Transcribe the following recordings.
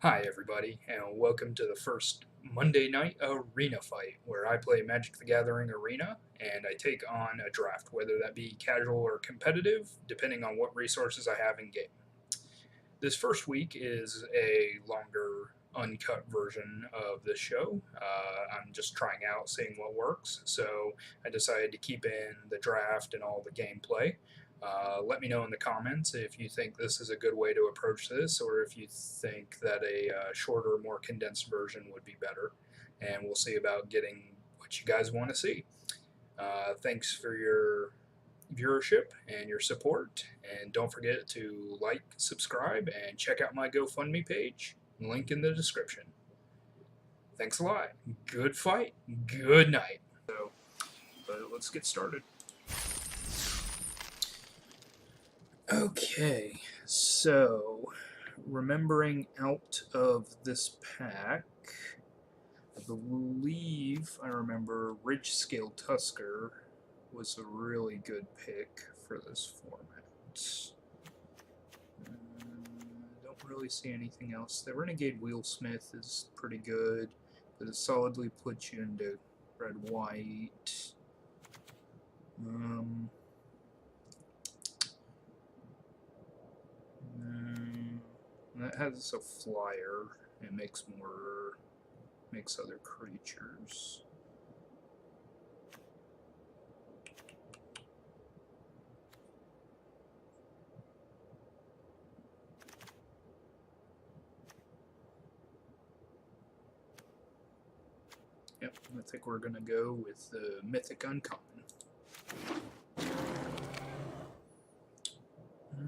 Hi, everybody, and welcome to the first Monday night arena fight, where I play Magic the Gathering Arena and I take on a draft, whether that be casual or competitive, depending on what resources I have in game. This first week is a longer, uncut version of the show. I'm just trying out, seeing what works, so I decided to keep in the draft and all the gameplay. Let me know in the comments if you think this is a good way to approach this, or if you think that a shorter, more condensed version would be better. And we'll see about getting what you guys want to see. Thanks for your viewership and your support. And don't forget to like, subscribe, and check out my GoFundMe page. Link in the description. Thanks a lot. Good fight. Good night. But let's get started. Okay, so remembering out of this pack, I believe I remember Ridge Scale Tusker was a really good pick for this format. Don't really see anything else. The Renegade Wheelsmith is pretty good, but it solidly puts you into red-white. That has a flyer. It makes other creatures. Yep, I think we're gonna go with the Mythic Uncommon.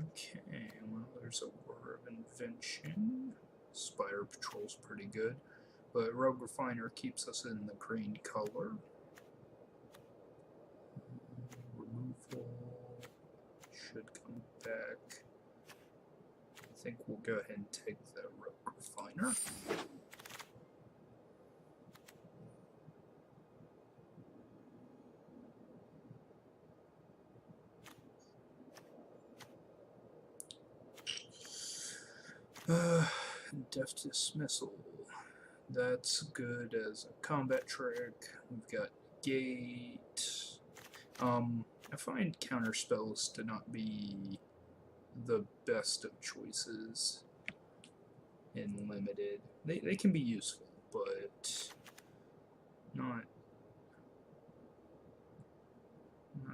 Okay, well, there's a War of Invention. Spire Patrol's pretty good, but Rogue Refiner keeps us in the green color. Removal should come back. I think we'll go ahead and take the Rogue Refiner. Deft Dismissal. That's good as a combat trick. We've got Gate. I find counter spells to not be the best of choices in limited. They can be useful, but not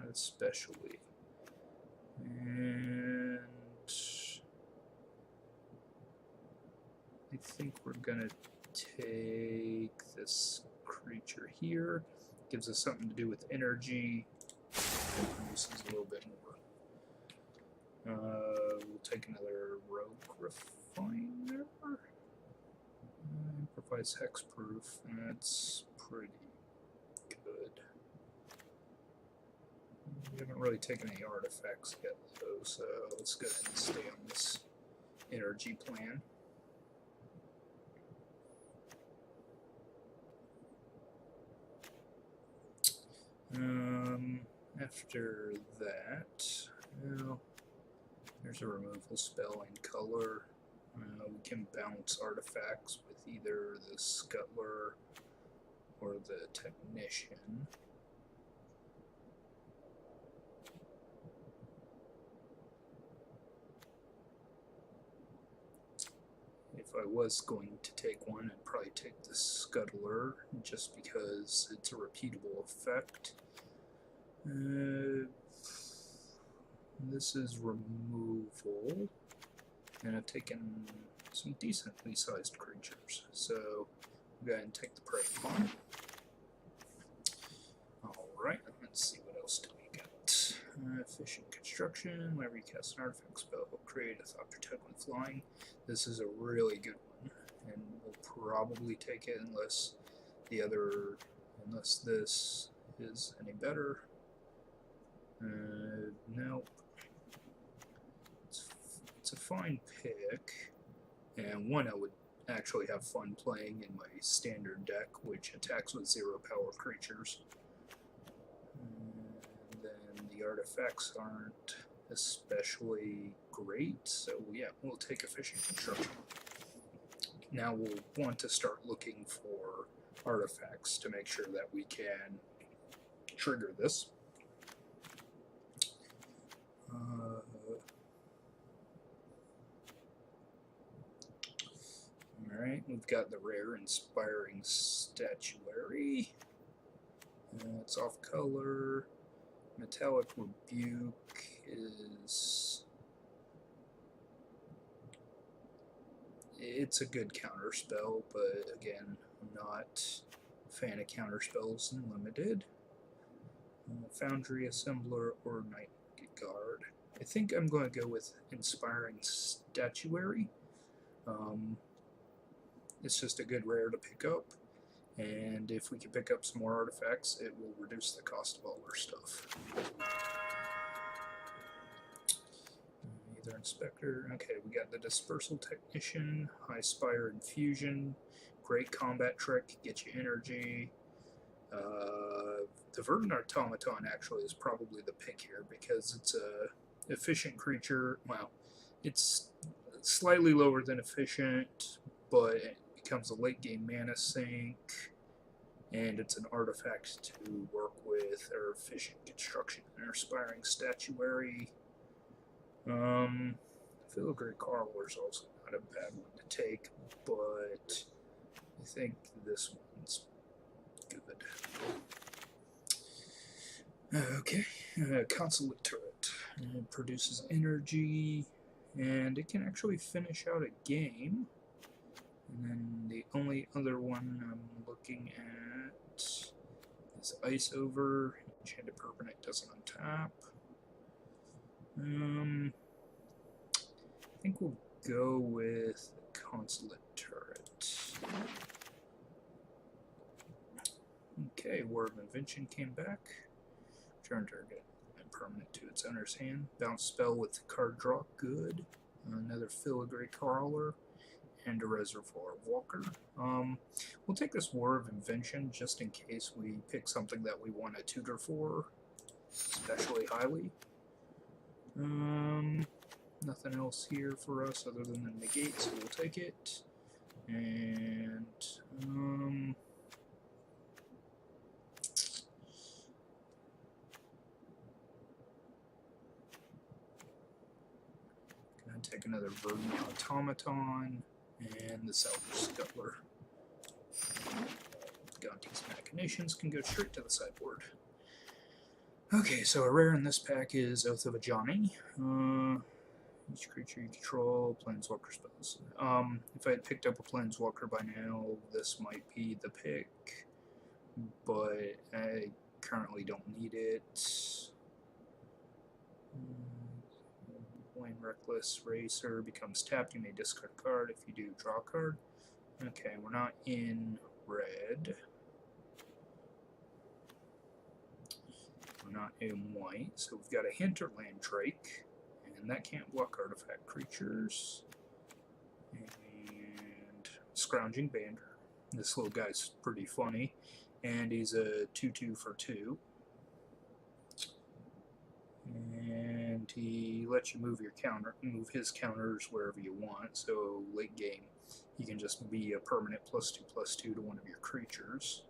especially. And I think we're gonna take this creature here. Gives us something to do with energy. And produces a little bit more. We'll take another Rogue Refiner. Provides hexproof. That's pretty good. We haven't really taken any artifacts yet, though, so let's go ahead and stay on this energy plan. After that, well, there's a removal spell in color. We can bounce artifacts with either the Scuttler or the Technician. If I was going to take one, I'd probably take the Scuttler, just because it's a repeatable effect. This is removal, and I've taken some decently sized creatures, so I'll go ahead and take the Prey Pawn. Alright, let's see what else do we got. Efficient Construction. Whenever you cast an artifact spell, will create a Thought Protect when flying. This is a really good one, and we'll probably take it unless this is any better. Nope. It's a fine pick, and one I would actually have fun playing in my standard deck, which attacks with 0 power creatures. And then the artifacts aren't especially great, so yeah, we'll take Efficient Construction. Now we'll want to start looking for artifacts to make sure that we can trigger this. Alright, we've got the rare Inspiring Statuary. It's off color. Metallic Rebuke is... It's a good counter spell, but again, I'm not a fan of counter spells in limited. Foundry Assembler or Night Guard. I think I'm going to go with Inspiring Statuary. It's just a good rare to pick up, and if we can pick up some more artifacts, it will reduce the cost of all our stuff. Aether Inspector. Okay, we got the Dispersal Technician, High Spire Infusion, great combat trick, get you energy. The Verdant Automaton actually is probably the pick here because it's a efficient creature. Well, it's slightly lower than efficient, but it becomes a late game mana sink, and it's an artifact to work with, or efficient construction and Inspiring Statuary. Filigree Carver is also not a bad one to take, but I think this one's good. Okay, Consulate Turret. It produces energy, and it can actually finish out a game. And then the only other one I'm looking at is Ice Over. Enchanted Permanent doesn't untap. I think we'll go with Consulate Turret. Okay, War of Invention came back. Turn target and permanent to its owner's hand. Bounce spell with card draw, good. Another Filigree Crawler and a Reservoir Walker. We'll take this War of Invention just in case we pick something that we want to tutor for, especially highly. Nothing else here for us other than the negate, so we'll take it. And gonna take another Verdant Automaton and the Salvage Scuttler. Gonti's Machinations can go straight to the sideboard. Okay, so a rare in this pack is Oath of Ajani. Each creature you control, Planeswalker spells. If I had picked up a Planeswalker by now, this might be the pick, but I currently don't need it. When Reckless Racer becomes tapped, you may discard a card. If you do, draw a card. Okay, we're not in red. We're not in white, so we've got a Hinterland Drake, and that can't block artifact creatures. And Scrounging Bander. This little guy's pretty funny, and he's a 2/2 for 2. And he lets you move move his counters wherever you want. So late game, he can just be a permanent +2/+2 to one of your creatures.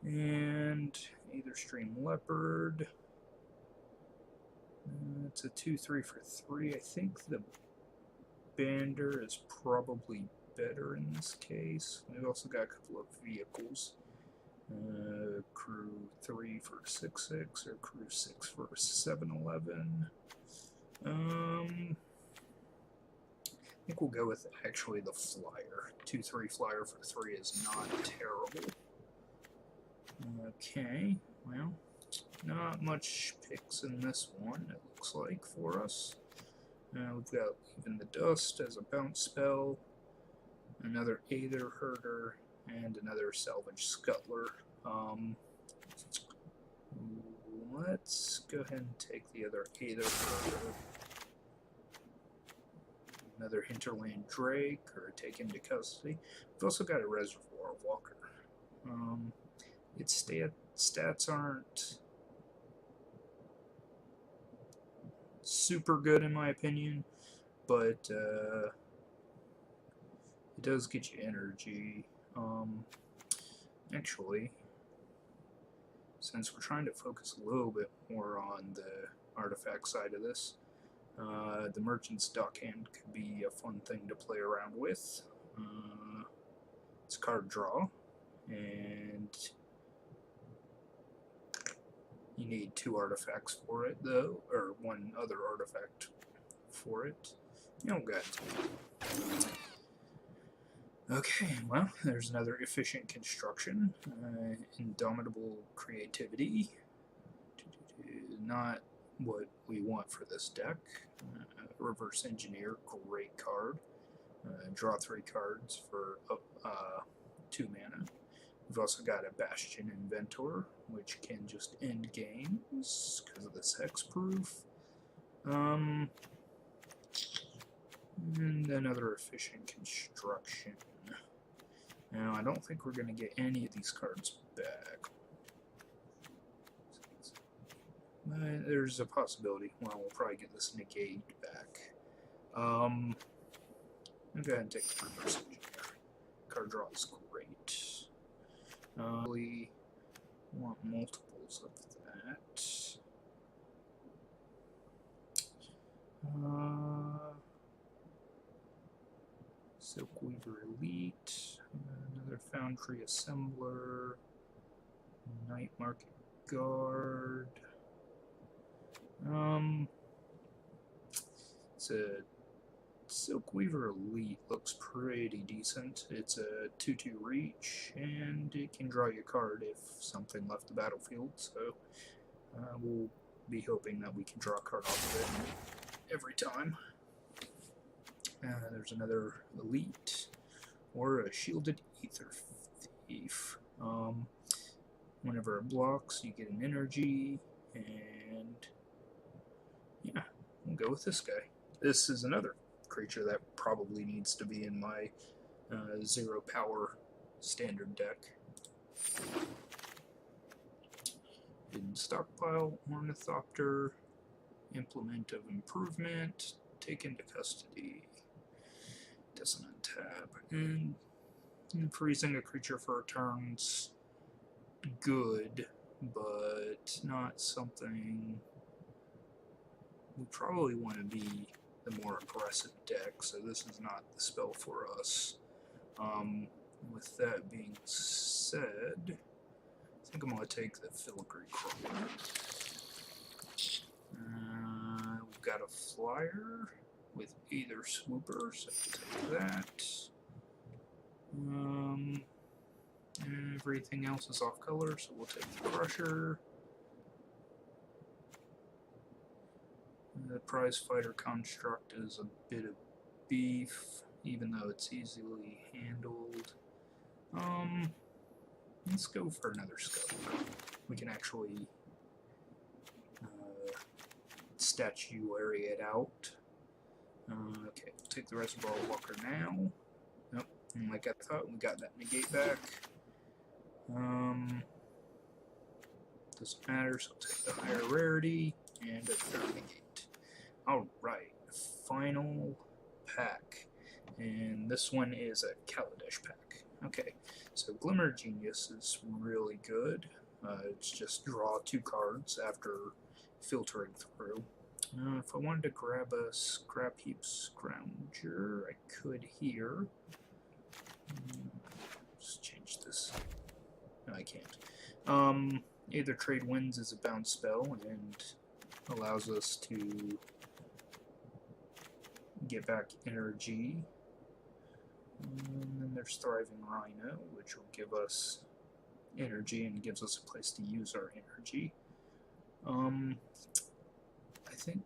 And Aetherstream Leopard. It's a 2/3 for 3. I think the Bander is probably better in this case. We've also got a couple of vehicles. Crew 3 for 6/6 or Crew 6 for 7/11. I think we'll go with actually the Flyer. 2/3 Flyer for 3 is not terrible. Okay, well, not much picks in this one, it looks like, for us. We've got Even the Dust as a bounce spell, another Aether Herder, and another Salvage Scuttler. Let's go ahead and take the other Aether Herder. Another Hinterland Drake, or take into custody. We've also got a Reservoir Walker. Its stats aren't super good in my opinion, but It does get you energy. Actually, since we're trying to focus a little bit more on the artifact side of this, the Merchant's Dockhand could be a fun thing to play around with. It's card draw, and you need 2 artifacts for it, though, or 1 other artifact for it. You don't got to. Okay, well, there's another efficient construction. Indomitable creativity. Not what we want for this deck. Reverse Engineer, great card. Draw 3 cards for 2 mana. We've also got a Bastion Inventor, which can just end games because of this hexproof. And another efficient construction. Now, I don't think we're going to get any of these cards back. There's a possibility. Well, we'll probably get this negate back. I'll go ahead and take the reverse engineer. Card draw is great. We want multiples of that. Silkweaver Elite, another Foundry Assembler, Night Market Guard. It's a Silkweaver Elite, looks pretty decent. It's a 2/2 reach, and it can draw your card if something left the battlefield, so we'll be hoping that we can draw a card off of it every time. There's another Elite, or a Shielded Aether Thief. Whenever it blocks, you get an energy, and yeah, we'll go with this guy. This is another creature that probably needs to be in my 0 power standard deck. Hidden Stockpile, Ornithopter, Implement of Improvement, take into custody. Doesn't untap. And freezing a creature for a turn's good, but not something we probably want to be the more aggressive deck, so this is not the spell for us. With that being said, I think I'm going to take the Filigree Crawler. We've got a flyer with Aether Swooper, so we'll take that. Everything else is off color, so we'll take the Crusher. The Prize Fighter construct is a bit of beef, even though it's easily handled. Let's go for another scope. We can actually statuary it out. Okay, we'll take the Reservoir Walker now. Nope, and like I thought, we got that negate back. Doesn't matter, so I'll take the higher rarity and a third negate. Alright, final pack. And this one is a Kaladesh pack. Okay, so Glimmer Genius is really good. It's just draw 2 cards after filtering through. If I wanted to grab a Scrap Heap Scrounger, I could here. Just change this. No, I can't. Either Trade Winds is a bounce spell and allows us to get back energy. And then there's Thriving Rhino, which will give us energy and gives us a place to use our energy. I think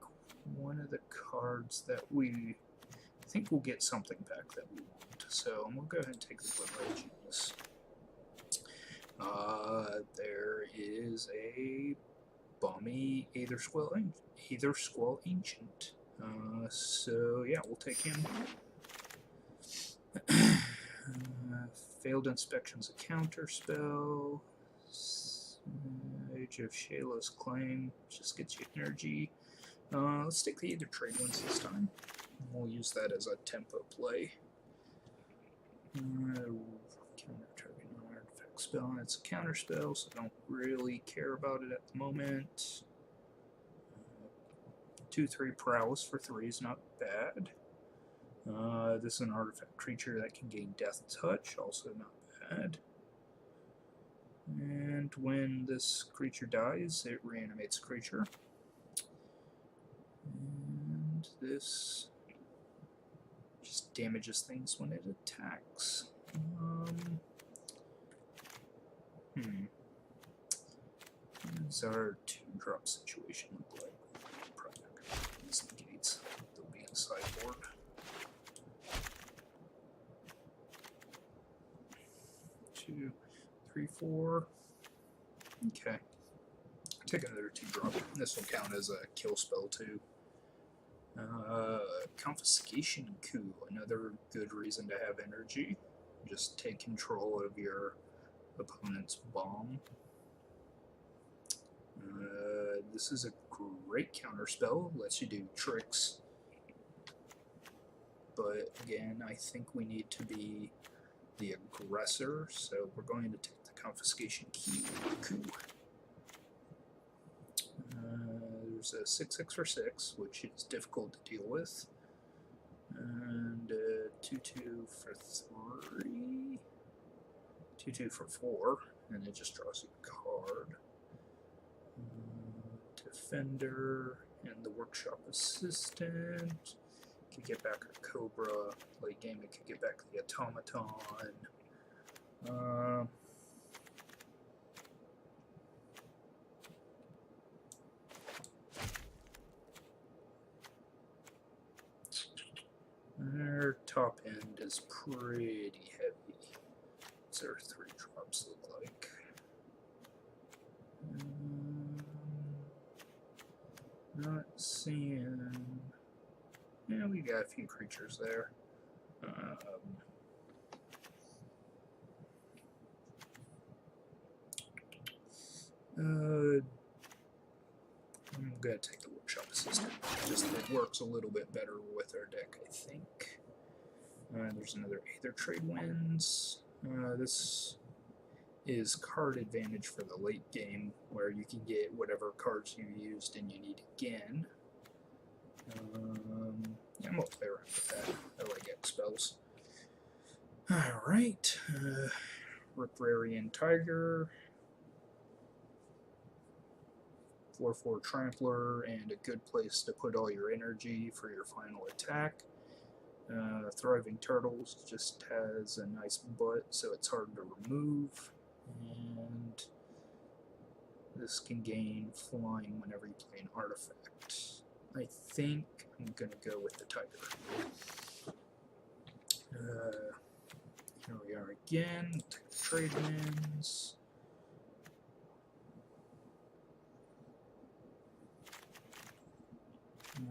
one of the cards that I think we'll get something back that we want. So we'll go ahead and take the Glimmer Genius. There is a Balmy Aether Squall Ancient. So yeah, we'll take him. Failed Inspection's a counter spell. Age of Shayla's Claim just gets you energy. Let's take the Aether Trade Winds this time. We'll use that as a tempo play. Counter target non-artifact spell. It's a counter spell, so I don't really care about it at the moment. 2/3 prowess for 3 is not bad. This is an artifact creature that can gain Death Touch, also not bad. And when this creature dies, it reanimates the creature. And this just damages things when it attacks. What does our 2-drop situation look like? Probably not going to be these negates. They'll be in the sideboard. 2, 3, 4. Okay. Take another 2-drop. This will count as a kill spell too. Confiscation Coup, another good reason to have energy. Just take control of your opponent's bomb. This is a great counter spell, lets you do tricks. But again, I think we need to be the aggressor, so we're going to take the Confiscation Coup. There's a 6/6 for 6, which is difficult to deal with. And 2/2 for 3. 2/2 for 4, and it just draws you a card. Defender and the Workshop Assistant. Could get back a Cobra. Late game, it could get back the Automaton. Their top end is pretty heavy. What's their 3-drops look like? Not seeing. Yeah, we got a few creatures there. I'm gonna take the Workshop Assistant. Just it works a little bit better with our deck, I think. There's another Aether Trade Winds. This is card advantage for the late game, where you can get whatever cards you used and you need again. Yeah, I'm gonna play around with that. I like X spells. Alright. Riparian Tiger. 4/4 Trampler, and a good place to put all your energy for your final attack. Thriving Turtles just has a nice butt, so it's hard to remove. And this can gain flying whenever you play an artifact. I think I'm going to go with the Tiger. Here we are again. Take the trade wins. Go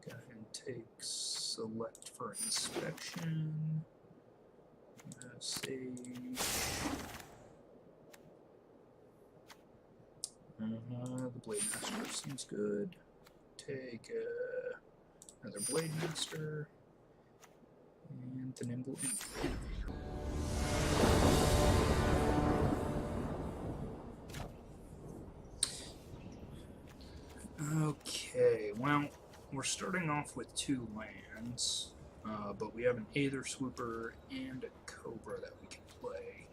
ahead and take select for inspection. Save. The Blade Master seems good. Take another Blade Master and the Nimble Innovator. Okay, well, we're starting off with 2 lands, but we have an Aether Swooper and a Cobra that we can play.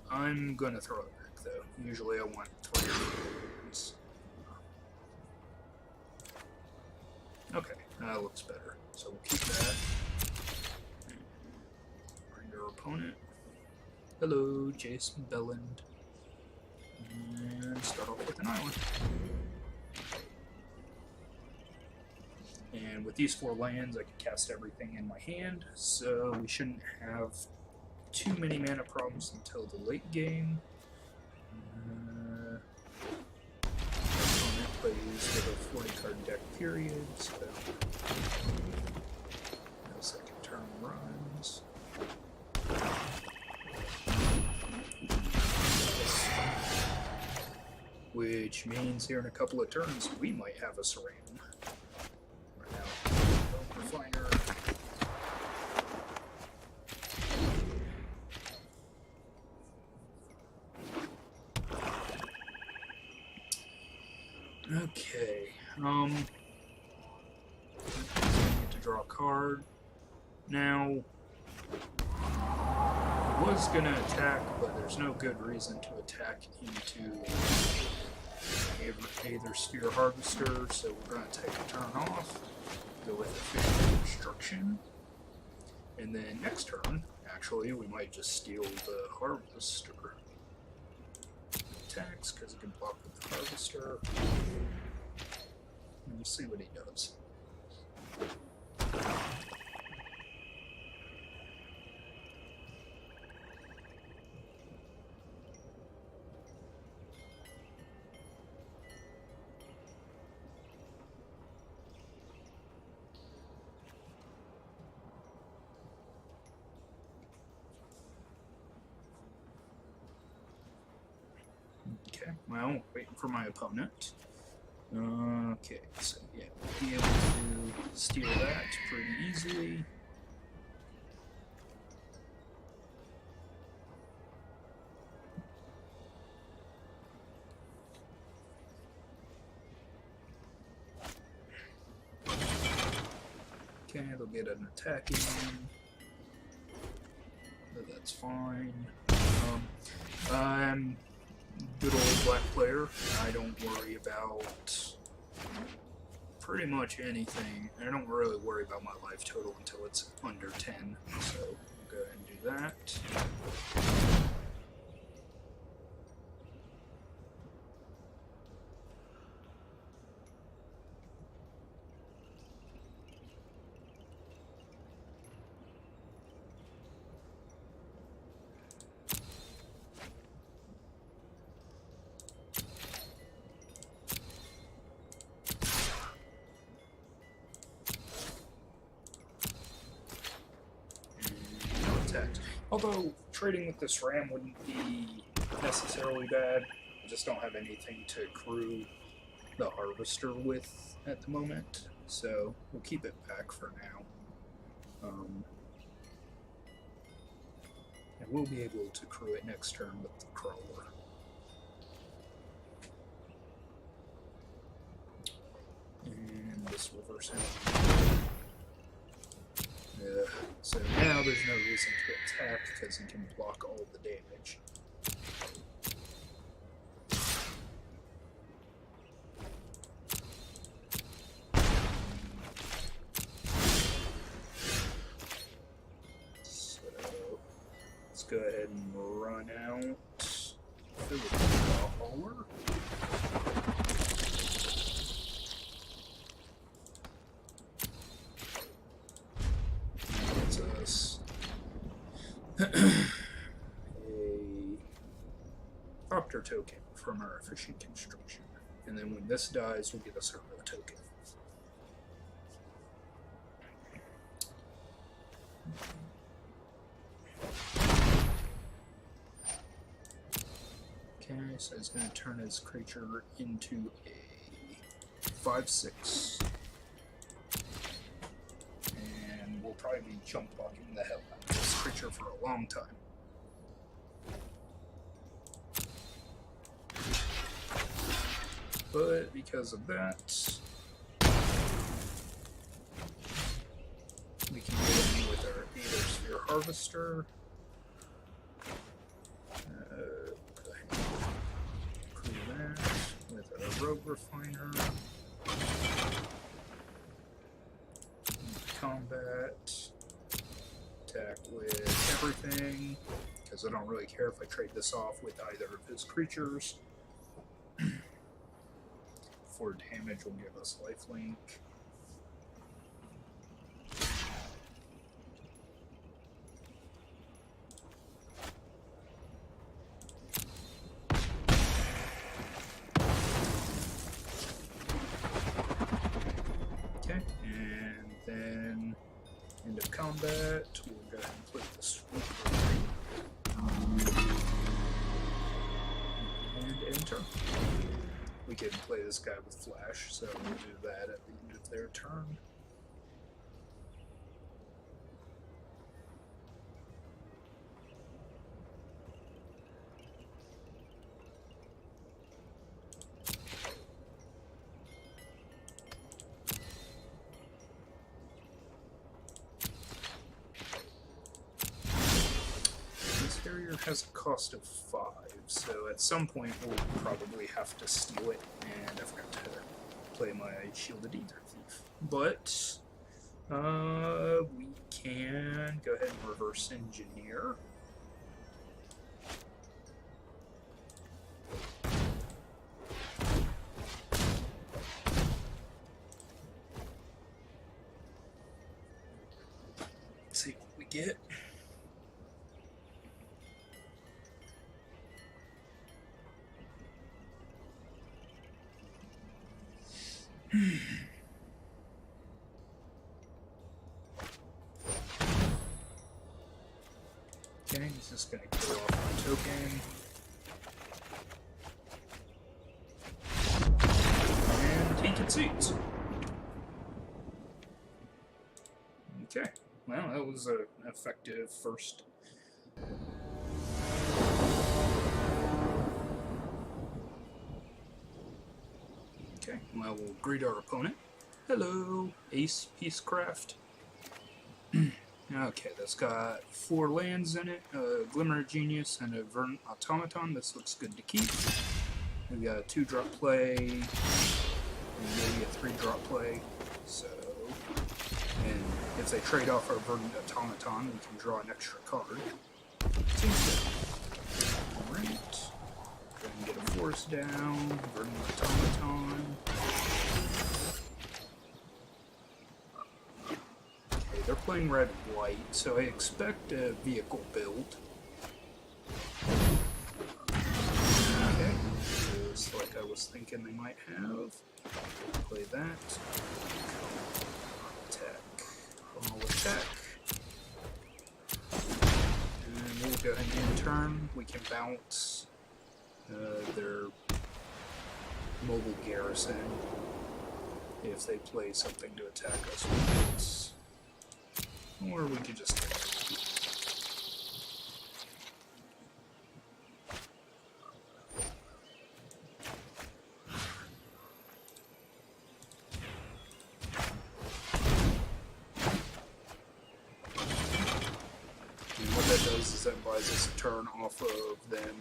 I'm gonna throw it back though. Usually I want 3 lands. Okay, that looks better. So we'll keep that. Bring our opponent. Hello, Jason Belland. And start off with an island. And with these 4 lands, I can cast everything in my hand, so we shouldn't have too many mana problems until the late game. Opponent plays with a 40-card deck period, so no second turn runs. which means here in a couple of turns we might have a Saran. Right now, refiner. Okay, get to draw a card. Now, I was gonna attack, but there's no good reason to attack into Aether Sphere Harvester, so we're gonna take a turn off, go with Efficient Construction, and then next turn, actually, we might just steal the Harvester. Attacks, because it can block with the Harvester. And we'll see what he does. Okay, well, waiting for my opponent. Okay, so yeah, we'll be able to steal that pretty easily. Okay, it'll get an attack in. But that's fine. I'm good old black player. I don't worry about pretty much anything. I don't really worry about my life total until it's under 10. So we'll go ahead and do that. Although trading with this ram wouldn't be necessarily bad, I just don't have anything to crew the harvester with at the moment, so we'll keep it back for now. And we'll be able to crew it next turn with the crawler. And this reverse him. So now there's no reason to attack because he can block all the damage. So let's go ahead and run out. Fill it with a hauler. A doctor token from our efficient construction, and then when this dies, we'll get a servo token. Okay, so he's going to turn his creature into a 5/6. We'll probably be jump blocking the hell out of this creature for a long time. But because of that, we can get in with our Aether Sphere Harvester. Go ahead and crew that with our Rogue Refiner. Combat, attack with everything, because I don't really care if I trade this off with either of his creatures. 4 damage will give us lifelink. Okay, and then end of combat, we'll go ahead and put the sweeper and enter. we can play this guy with flash, so we'll do that at the end of their turn. Carrier has a cost of 5, so at some point we'll probably have to steal it, and I forgot to play my Shielded Aether Thief. But we can go ahead and reverse engineer. Let's see what we get. Okay, he's just gonna kill off my token. And he concedes. Okay, well, that was an effective first. Okay, well, we'll greet our opponent. Hello, Ace Peacecraft. Okay, that's got 4 lands in it, a Glimmer of Genius and a Verdant Automaton. This looks good to keep. We've got a 2-drop play, and maybe a 3-drop play. So, and if they trade off our Verdant Automaton, we can draw an extra card. Seems good. Alright. Go ahead and get a Force down, Verdant Automaton. They're playing red-white, so I expect a vehicle build. Okay, just like I was thinking they might have. Play that. Attack. I'll attack. And we'll go ahead and end turn. We can bounce their mobile garrison if they play something to attack us with this. Or we could just and what that does is that buys us a turn off of them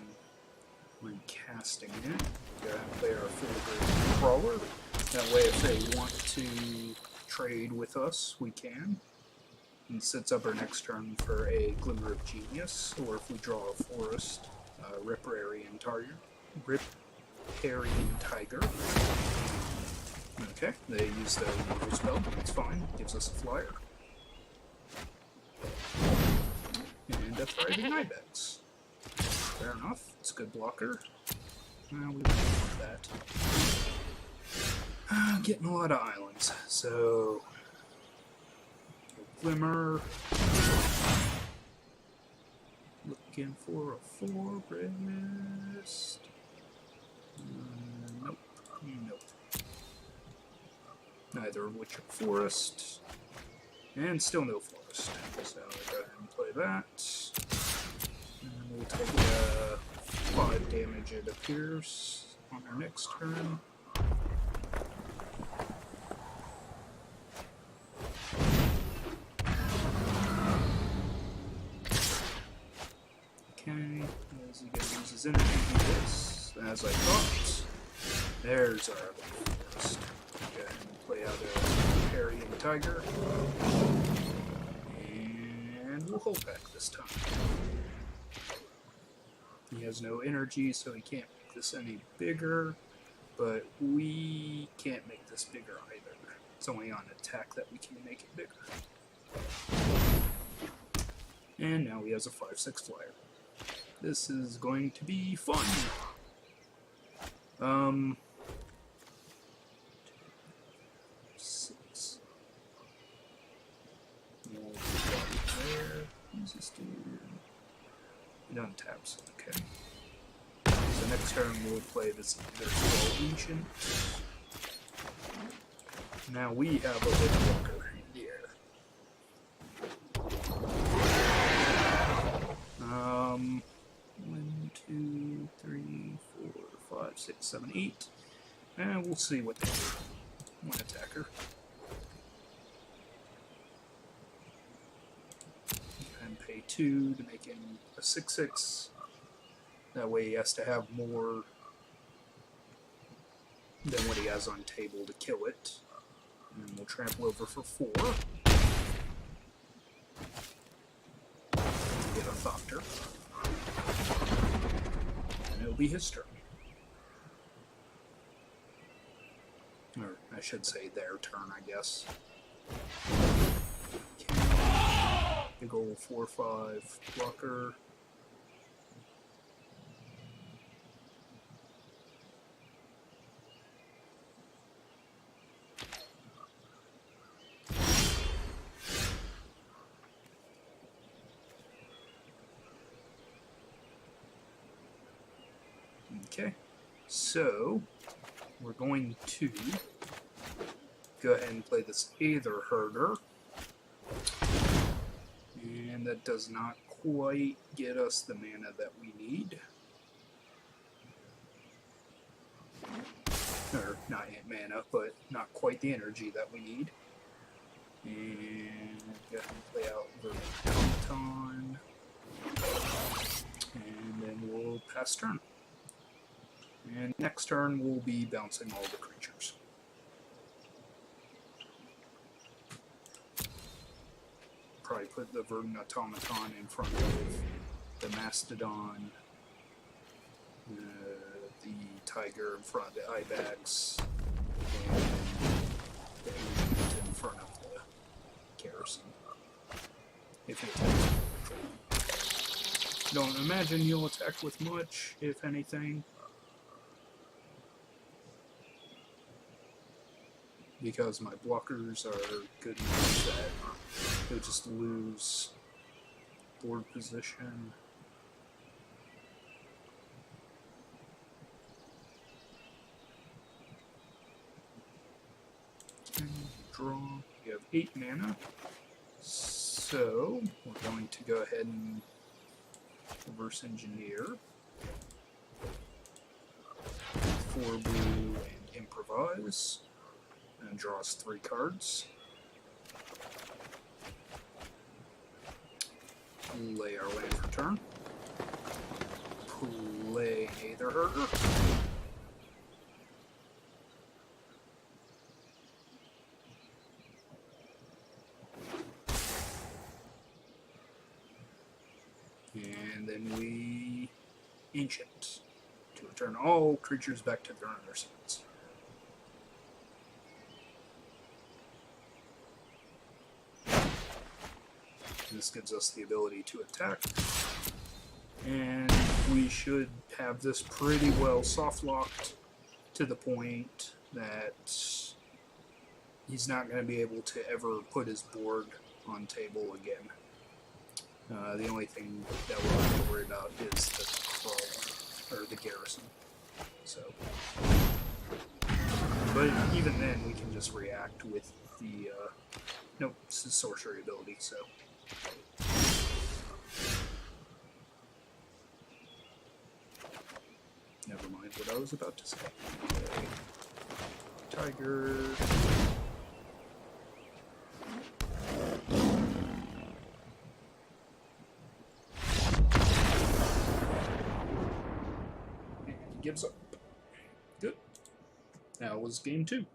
recasting it. We go ahead and play our Filigree Crawler. That way if they want to trade with us, we can. And sets up our next turn for a Glimmer of Genius, or if we draw a Forest, Riparian Tiger. Okay, they use the removal spell, that's fine, gives us a flyer. And a Thriving Ibex. Fair enough, it's a good blocker. Well, we don't want that. Getting a lot of islands, so Glimmer. Looking for a Forest. Nope. Nope. Neither of which are Forest. And still no Forest. So I'll go ahead and play that. And we'll take 5 damage, it appears, on our next turn. Okay, as he uses his energy to do this, as I thought. There's our other Forest. Go ahead and play out a Riparian Tiger. And we'll hold back this time. He has no energy, so he can't make this any bigger, but we can't make this bigger either. It's only on attack that we can make it bigger. And now he has a 5/6 flyer. This is going to be fun. Six. We'll there. Use this dude. It untaps. Okay. So next turn, we'll play this Aether Ancient. Now we have a big blocker here. 1, 2, 3, 4, 5, 6, 7, 8. And we'll see what they do. One attacker. And pay 2 to make him a 6/6. That way he has to have more than what he has on table to kill it. And we'll trample over for 4. Get a Thopter. And it'll be his turn. Or I should say their turn, I guess. Okay. Big ol' 4/5 blocker. Okay, so we're going to go ahead and play this Aether Herder, and that does not quite get us the mana that we need. Or, not mana, but not quite the energy that we need. And go ahead and play out the Automaton, and then we'll pass turn. And next turn, we'll be bouncing all the creatures. Probably put the Verdant Automaton in front of the Mastodon, the Tiger in front of the Ibex, and the Ancient in front of the Garrison. If it attacks. Don't imagine you'll attack with much, if anything. Because my blockers are good enough that they'll just lose board position. Okay, draw. You have 8 mana. So we're going to go ahead and reverse engineer. 4 blue and improvise. And draws 3 cards. Play our land for turn. Play Aether Herder. And then we Ancient to return all creatures back to their undersides. This gives us the ability to attack, and we should have this pretty well soft locked to the point that he's not going to be able to ever put his board on table again. The only thing that we'll have to worry about is the crawler, or the Garrison. So, but even then, we can just react with the nope, this is sorcery ability, so. Never mind what I was about to say. Okay. Tiger. And he gives up. Good. That was game 2.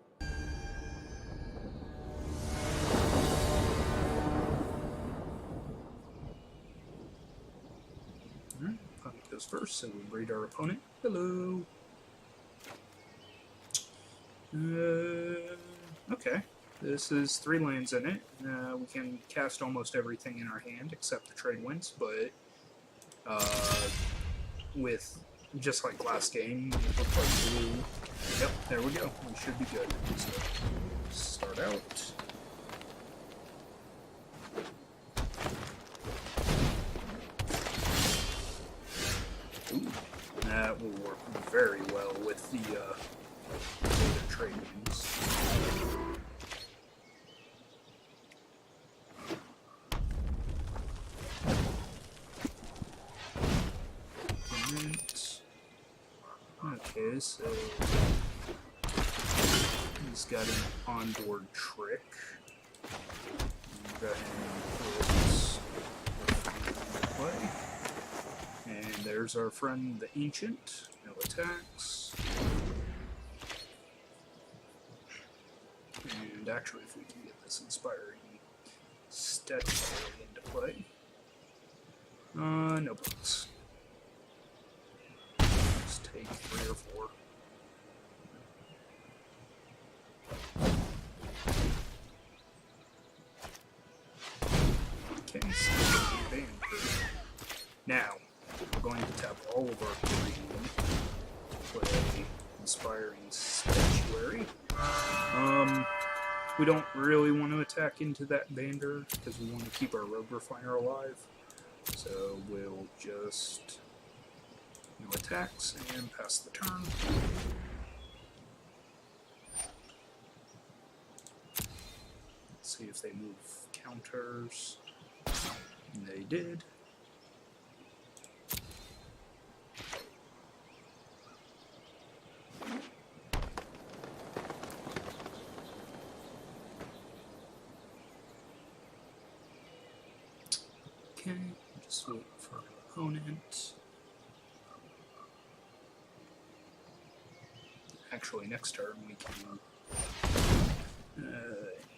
Goes first, so we breed our opponent. Hello. Okay. This is 3 lands in it. We can cast almost everything in our hand except the trade winds, but with just like last game, it looked like blue. Yep, there we go. We should be good. So start out. Ooh, that will work with the other trade winds. Okay, so he's got an onboard trick. Go ahead and play. And there's our friend the Ancient. No attacks. And actually, if we can get this inspiring statue into play. No bugs. Just take 3 or 4. Okay, so band crew. Now, we're going to tap all of our green, play Inspiring Statuary. We don't really want to attack into that bander because we want to keep our Rogue Refiner alive. So we'll just no attacks and pass the turn. Let's see if they move counters. And they did. Okay, just wait for an opponent. Actually, next turn we can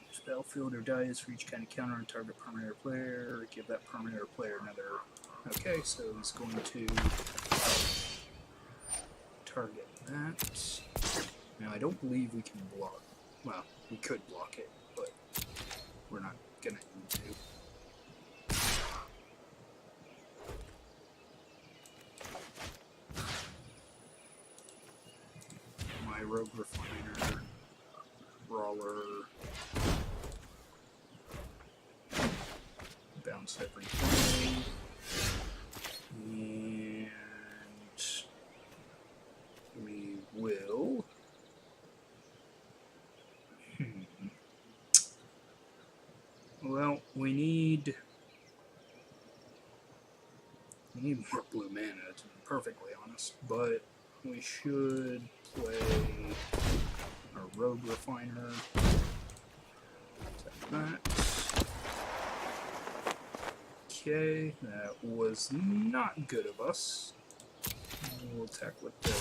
use battlefield or dice for each kind of counter on target permanent or player, or give that permanent or player another. Okay, so he's going to target that. Now, I don't believe we can block. Well, we could block it, but we're not gonna need to. My Rogue Refiner, Brawler, bounce every play, and we will. Well, we need more blue mana, to be perfectly honest, but we should play our Rogue Refiner. Take that. Okay, that was not good of us. We'll attack with the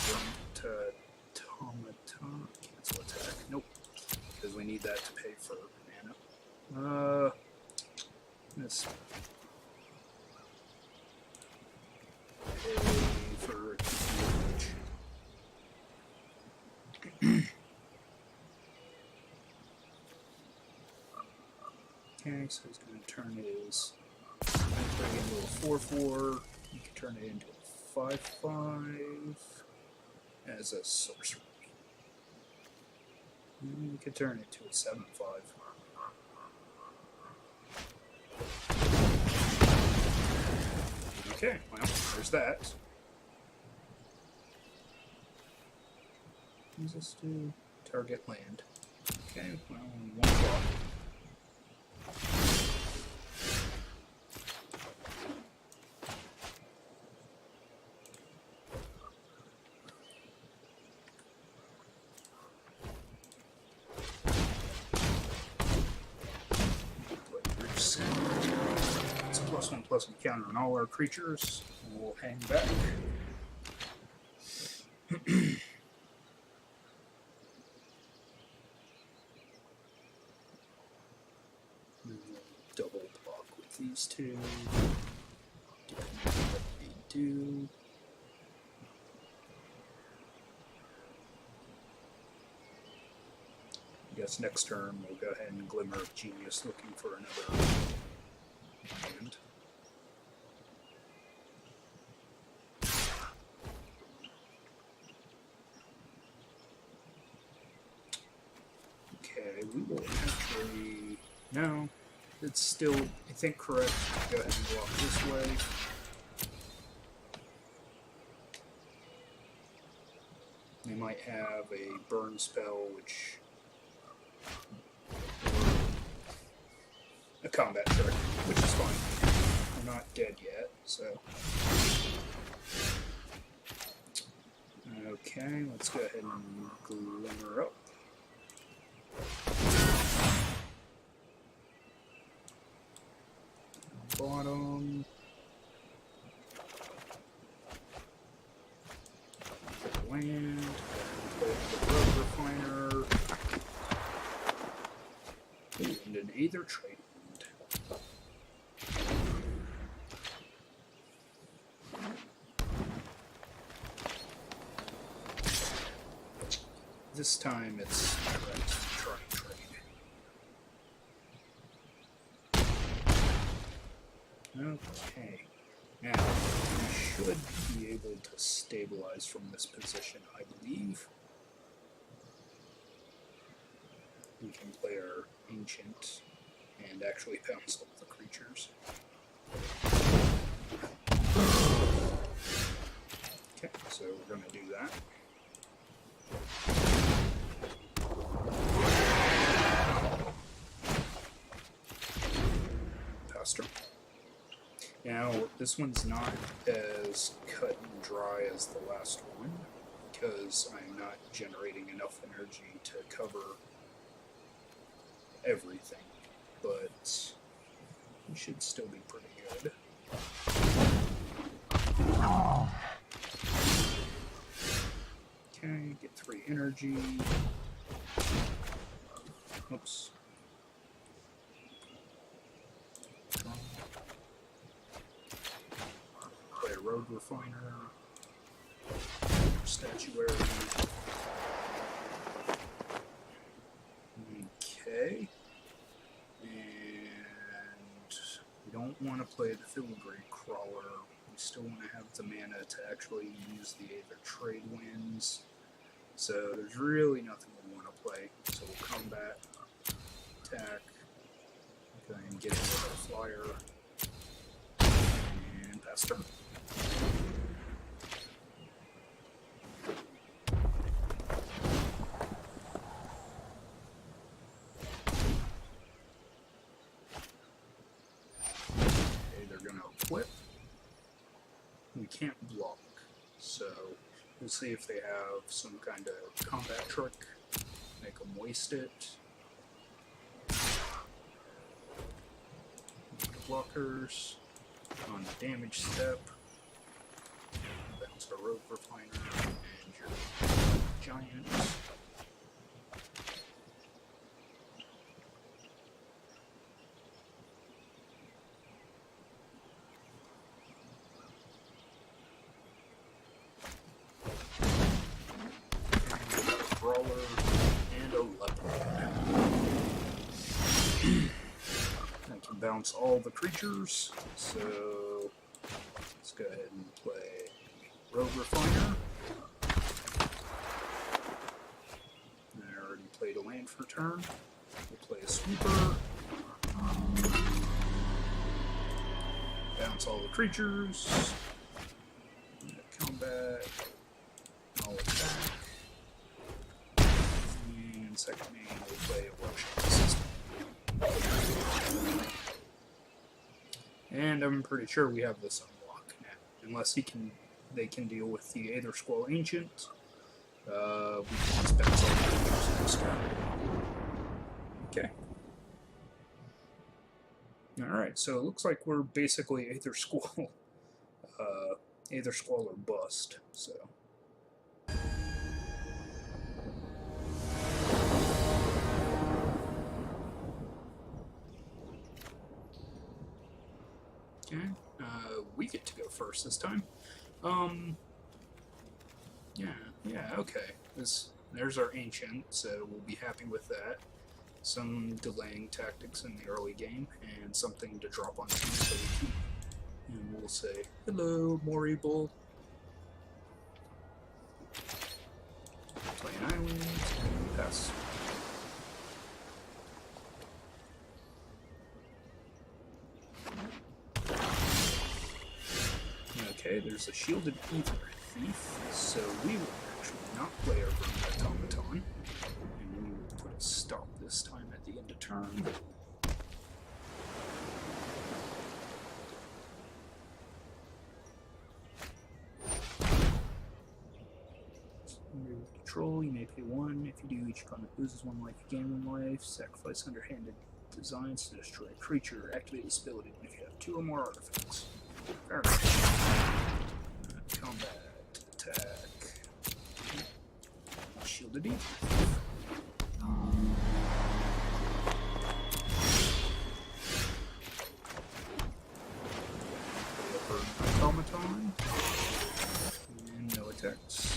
Automata. Cancel attack. Nope. Because we need that to pay for mana. Let's pay for huge. Okay, so he's going to turn his turn it into a 4/4. You can turn it into a 5/5 as a sorcery. And you can turn it to a 7/5. Okay, well, there's that. What does this do? Target land. Okay, well, one block. It's a +1/+1 counter on all our creatures. We'll hang back. Double block with these two. Depending on what they do. I guess next turn we'll go ahead and Glimmer of Genius looking for another land. Okay, we will actually... No, it's still, I think, correct to go ahead and walk this way. might have a burn spell, which... a combat trick, which is fine. We're not dead yet, so... Okay, let's go ahead and glimmer up. Bottom. Land. Play the road refiner. And an Aether trade wind. This time it's correct to try and trade. Okay. Now, we should be able to stabilize from this position, I believe. We can play our Ancient and actually bounce all the creatures. Okay, so we're going to do that. Pastor. Now, this one's not as cut and dry as the last one, because I'm not generating enough energy to cover everything, but it should still be pretty good. Okay, get 3 energy. Oops. Play a road refiner. Statuary. Okay. And we don't want to play the Filigree Crawler. We still want to have the mana to actually use the Aether trade winds. So there's really nothing we want to play. So we'll combat, attack, go ahead and get into our flyer, and pass turn. Okay, they're going to equip. We can't block, so we'll see if they have some kind of combat trick, make them waste it. Blockers on the damage step. Bounce a road refiner and your giant. Brawler, and a leopard. I can bounce all the creatures, so let's go ahead and play Rogue Refiner. I already played a land for turn. We'll play a Sweeper. Bounce all the creatures. Combat. I'll attack. And second main, we'll play a Workshop System. And I'm pretty sure we have this unlocked now. Unless they can deal with the Aether Squall Ancient. We can just bounce all the creatures next turn. Okay. Alright, so it looks like we're basically Aether Squall. Aether Squall or bust, so. Okay, we get to go first this time. Yeah, okay. There's our Ancient, so we'll be happy with that. Some delaying tactics in the early game, and something to drop on team so we keep. And we'll say, hello, Mori Bull. Play an island, pass. Okay, there's a shielded Aether Thief, so we will actually not play our Burning Automaton. And we will put a stop this time at the end of turn. Under control, you may pay 1. If you do, each opponent loses 1 life, you gain 1 life. Sacrifice underhanded designs to destroy a creature. Activate this ability if you have 2 or more artifacts. Fair enough. Combat, attack, shielded Aether. Automaton, and no attacks.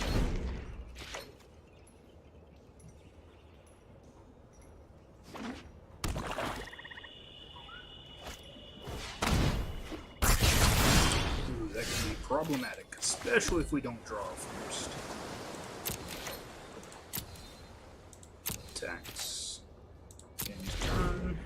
That can be problematic, especially if we don't draw first. Attacks. End turn.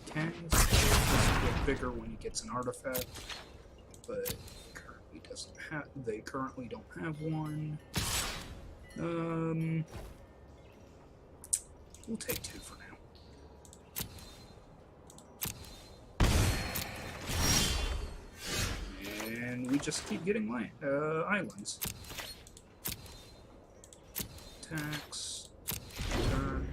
Okay, so it get bigger when he gets an artifact, but they currently don't have one. We'll take 2 for now. And we just keep getting islands. Attacks. Turn.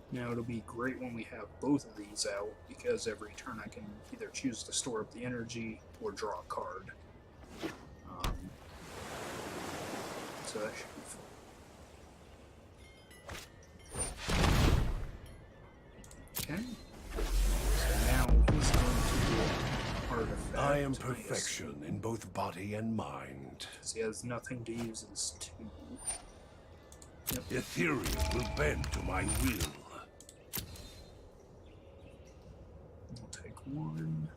Now it'll be great when we have both of these out, because every turn I can either choose to store up the energy or draw a card. So that should be fun. Okay. So now he's going to do an artifact. I am perfection in both body and mind. Because he has nothing to use his 2. Yep. Ethereal will bend to my will. We'll take 1.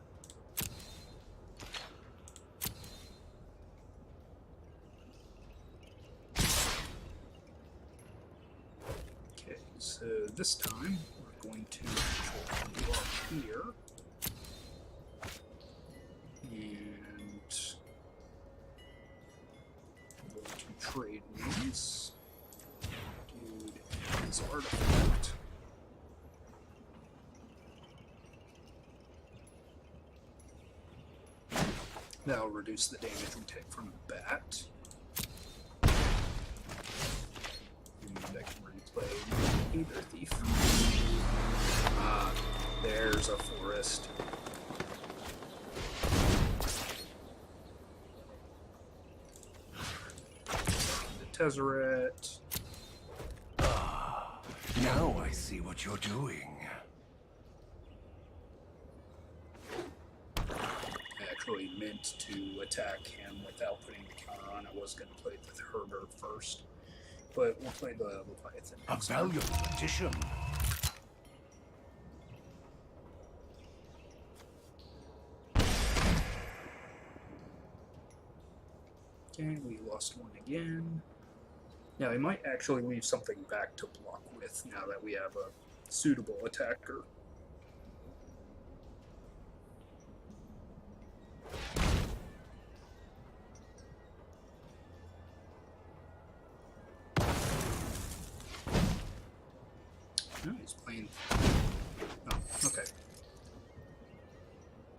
Okay, so this time we're going to go up here. And I'm going to trade these. Dude, his artifact. That'll reduce the damage we take from the bat. And I can replay Aether Thief. Ah, there's a forest. The Tezzeret. Ah, now I see what you're doing. Actually meant to attack him without putting the counter on. I was going to play the Herder first, but we'll play the Leviathan A next. valuable addition. Okay, we lost 1 again. Now, he might actually leave something back to block with now that we have a suitable attacker. No, he's playing. Oh, okay.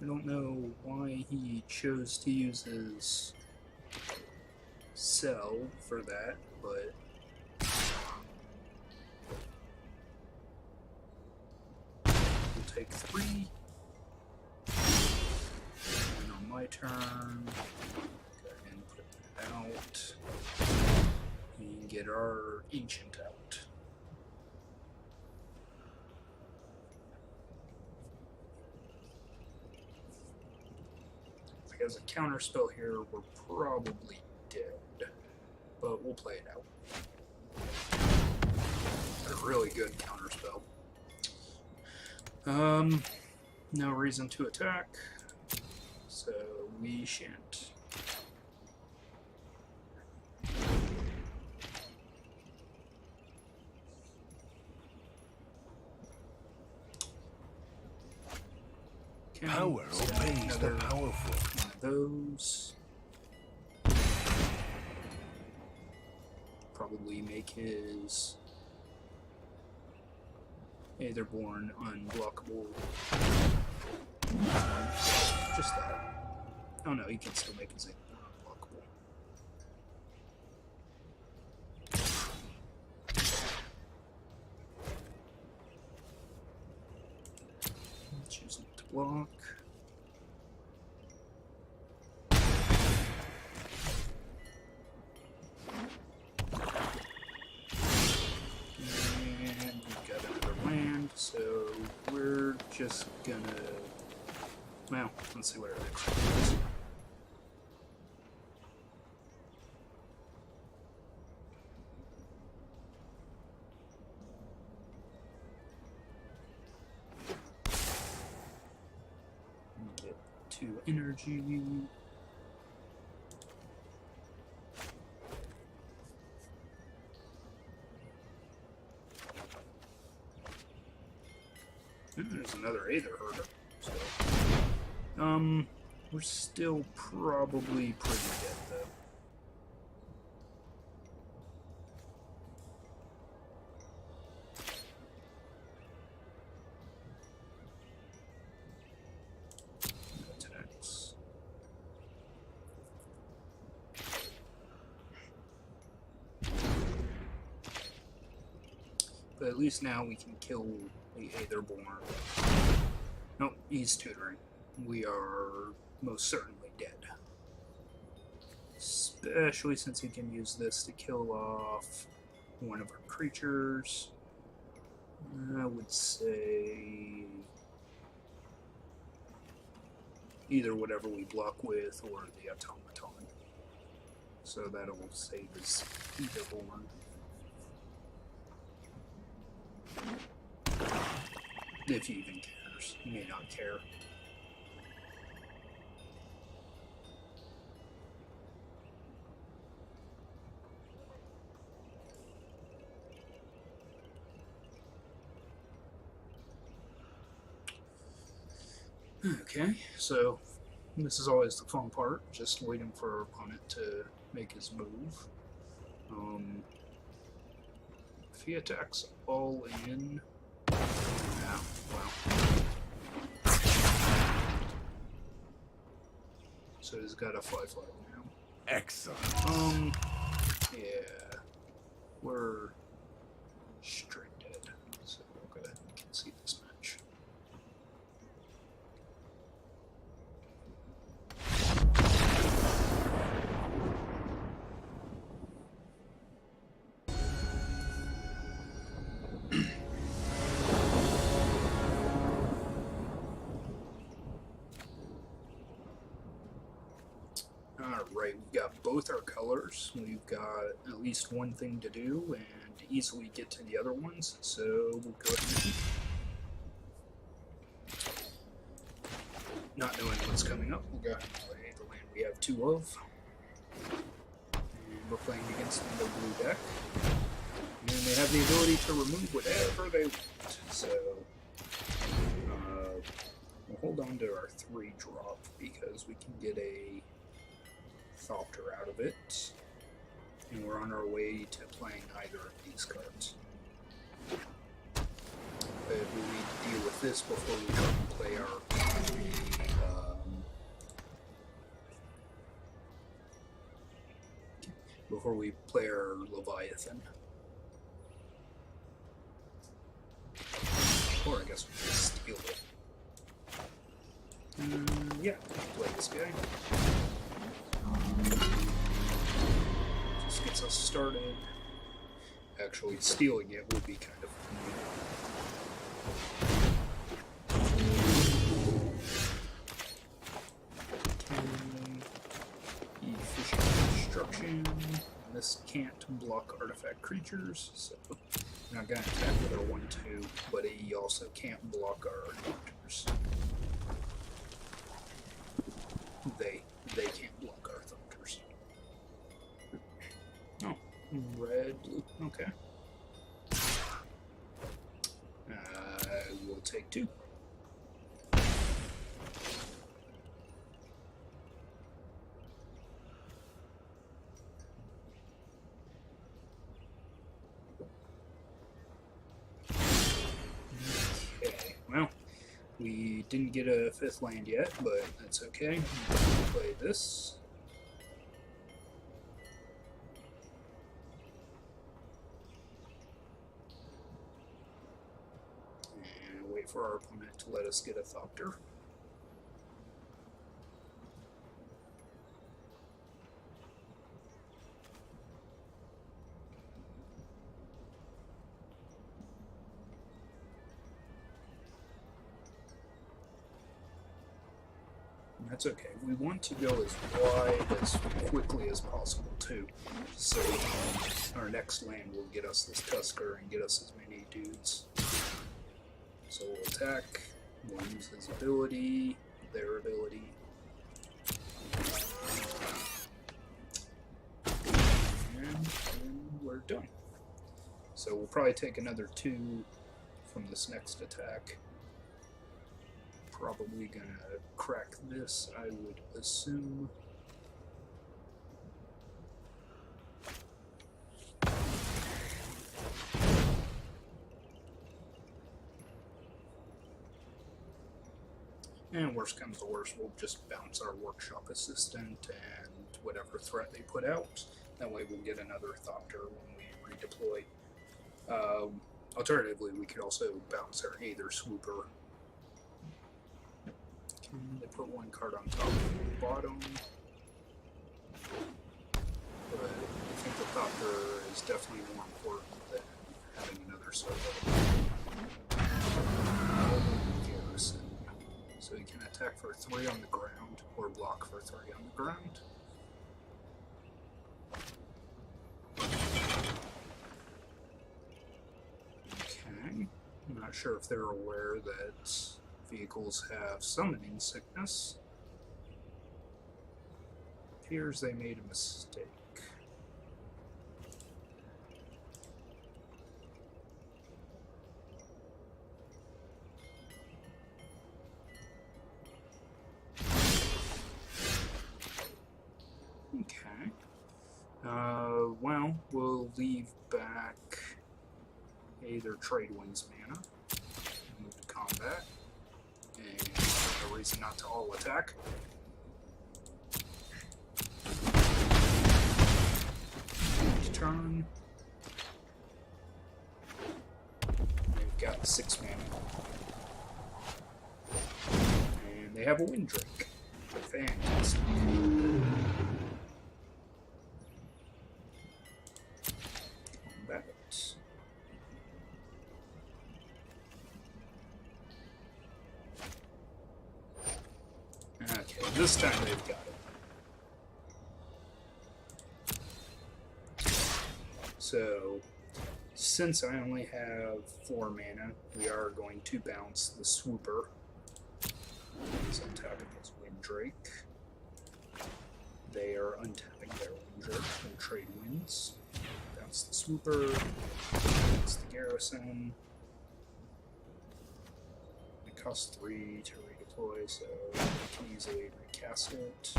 I don't know why he chose to use his cell for that, but we'll take 3. And on my turn, go ahead and put that out and get our ancient out. If he has a counter spell here, we're probably dead, but we'll play it out. A really good counter spell. No reason to attack, so we shan't. Okay, Power so obeys the another powerful. one of those. Probably make his Aetherborn unblockable. Just that. Oh no, he can still make his Aetherborn unblockable. Choose not to block. And we've got another land, so we're just gonna. Well, let's see what our next one is. Get 2 energy. And there's another Aether Herder. So, we're still probably pretty dead though. Attacks. But at least now we can kill the Aetherborn. Nope, he's tutoring. We are most certainly dead. Especially since he can use this to kill off one of our creatures. I would say either whatever we block with or the automaton. So that'll save his Aetherborn. If he even cares. He may not care. Okay, so this is always the fun part, just waiting for our opponent to make his move. If he attacks all in... Yeah, well. So he's got a 5/5 now. Excellent. Yeah. We're straight dead. So we'll go ahead and concede this match. Alright, we've got both our colors. We've got at least one thing to do and easily get to the other ones, so we'll go ahead. Not knowing what's coming up, we'll go ahead and play the land we have 2 of. And we're playing against the blue deck. And they have the ability to remove whatever they want, so we'll hold on to our 3 drop because we can get a Thopter out of it, and we're on our way to playing either of these cards. But we need to deal with this before we try and play our Leviathan. Or I guess we can steal it. Yeah, play this guy. Just gets us started. Actually, stealing it would be kind of efficient destruction. This can't block artifact creatures, so I'm not gonna attack with our 1/2, but he also can't block our hunters. They can't block our thumpers. Oh, red, blue, okay. We'll take 2. We didn't get a 5th land yet, but that's okay. Play this. And wait for our opponent to let us get a Thopter. That's okay. We want to go as wide as quickly as possible, too. So our next land will get us this Tusker and get us as many dudes. So we'll attack, we'll use his ability, their ability. And we're done. So we'll probably take another 2 from this next attack. Probably gonna crack this, I would assume. And worst comes to worst, we'll just bounce our workshop assistant and whatever threat they put out. That way we'll get another Thopter when we redeploy. Alternatively, we could also bounce our Aether Swooper. They put 1 card on top and the bottom. But I think the Thopter is definitely more important than having another solo. Garrison. So he can attack for 3 on the ground, or block for 3 on the ground. Okay. I'm not sure if they're aware that vehicles have summoning sickness. Appears they made a mistake. Okay. Well, we'll leave back Aether Tradewinds mana. Move to combat. And no reason not to all attack. Each turn. They've got 6 mana. And they have a Wind Drake. Fantastic. Combat. Okay, this time they've got it. So, since I only have 4 mana, we are going to bounce the Swooper. So I'm tapping his Wind Drake. They are untapping their Wind Drake. We'll trade winds. Bounce the Swooper. Bounce the Garrison. It costs 3 to redeploy, so I can easily recast it.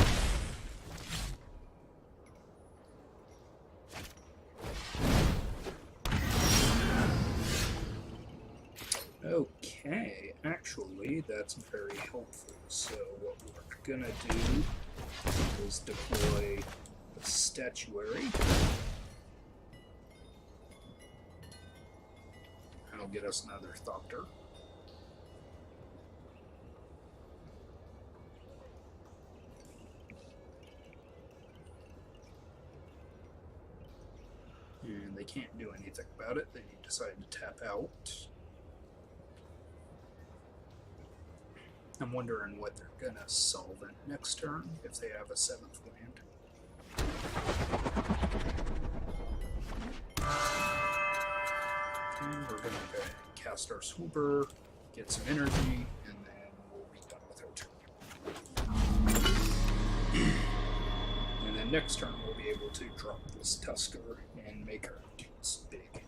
Okay, actually, that's very helpful. So what we're gonna do is deploy the Statuary. That'll get us another Thopter. And they can't do anything about it. They decide to tap out. I'm wondering what they're gonna solvent next turn, if they have a 7th land. And we're gonna go ahead and cast our Swooper, get some energy, and then we'll be done with our turn. And then next turn we'll be able to drop this Tusker and make our dudes big.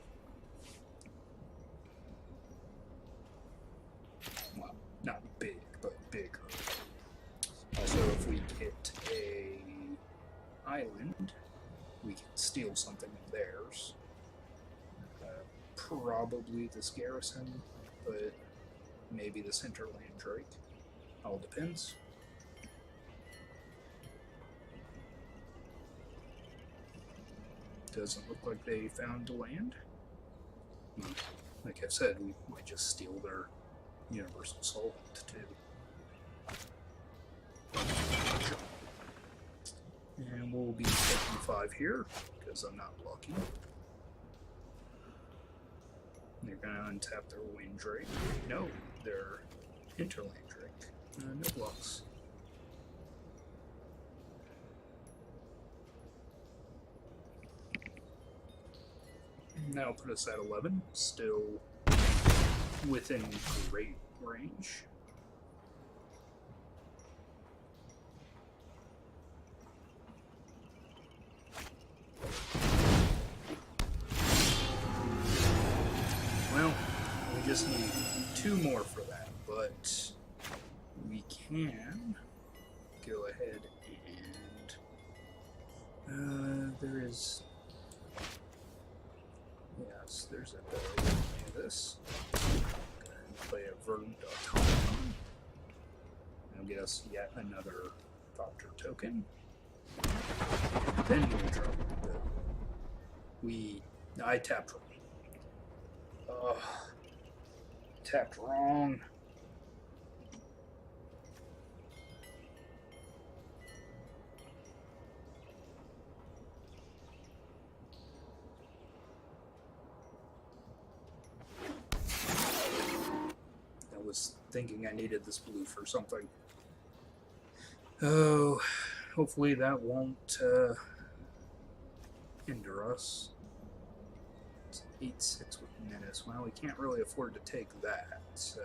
Well, not big, but bigger. Also, if we get a island, we can steal something of theirs. Probably this garrison, but maybe this hinterland drake. All depends. Doesn't look like they found land. Like I said, we might just steal their universal solvent too. And we'll be taking 5 here, because I'm not lucky. They're going to untap their wind drake. No, their hinterland drake. No blocks. That'll put us at 11, still within great range. Well, we just need 2 more for that, but we can go ahead and there is. Yes, there's a better way to do this. Go ahead and play a verdant automaton. That'll get us yet another Doctor token. And then we'll drop I tapped wrong. Tapped wrong. Thinking I needed this blue for something. Oh, hopefully that won't hinder us. It's 8-6 with menace. Well, we can't really afford to take that, so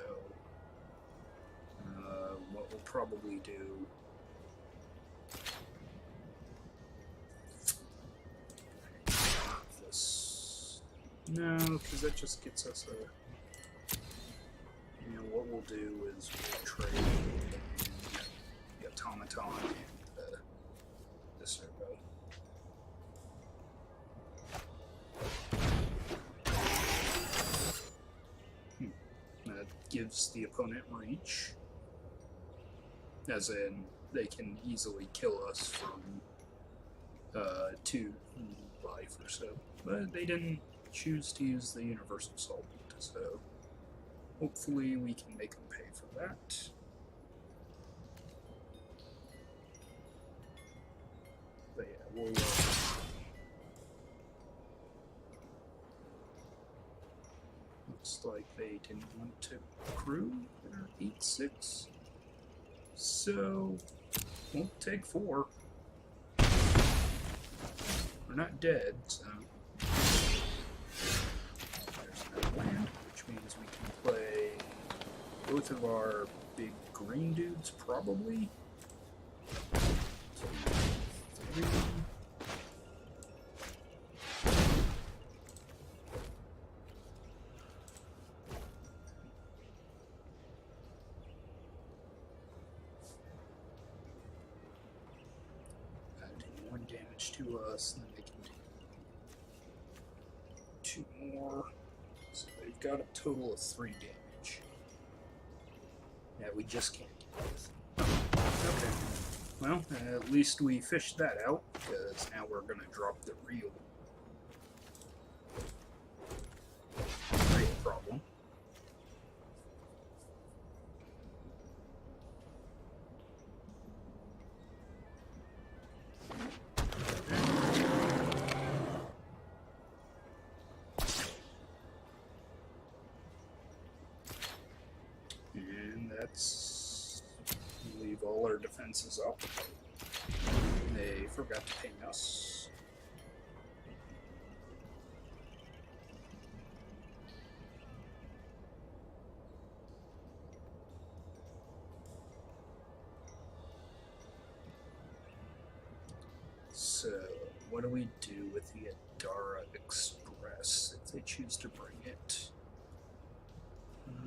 what we'll probably do. This. No, because that just gets us a. What we'll do is we'll trade the automaton and the servo. That gives the opponent reach, as in they can easily kill us from 2 life or so. But they didn't choose to use the universal solvent, so hopefully we can make them pay for that. But yeah, we'll looks like they didn't want to crew. They're 8-6. So we'll take 4. We're not dead, so there's that land, which means we can play both of our big green dudes, probably. 3. Do 1 damage to us, and then they can do 2 more. So they've got a total of 3 damage. Yeah, we just can't deal with. Okay. Well, at least we fished that out, because now we're going to drop the real problem. And that's leave all our defenses up. They forgot to ping us. So, what do we do with the Adara Express if they choose to bring it?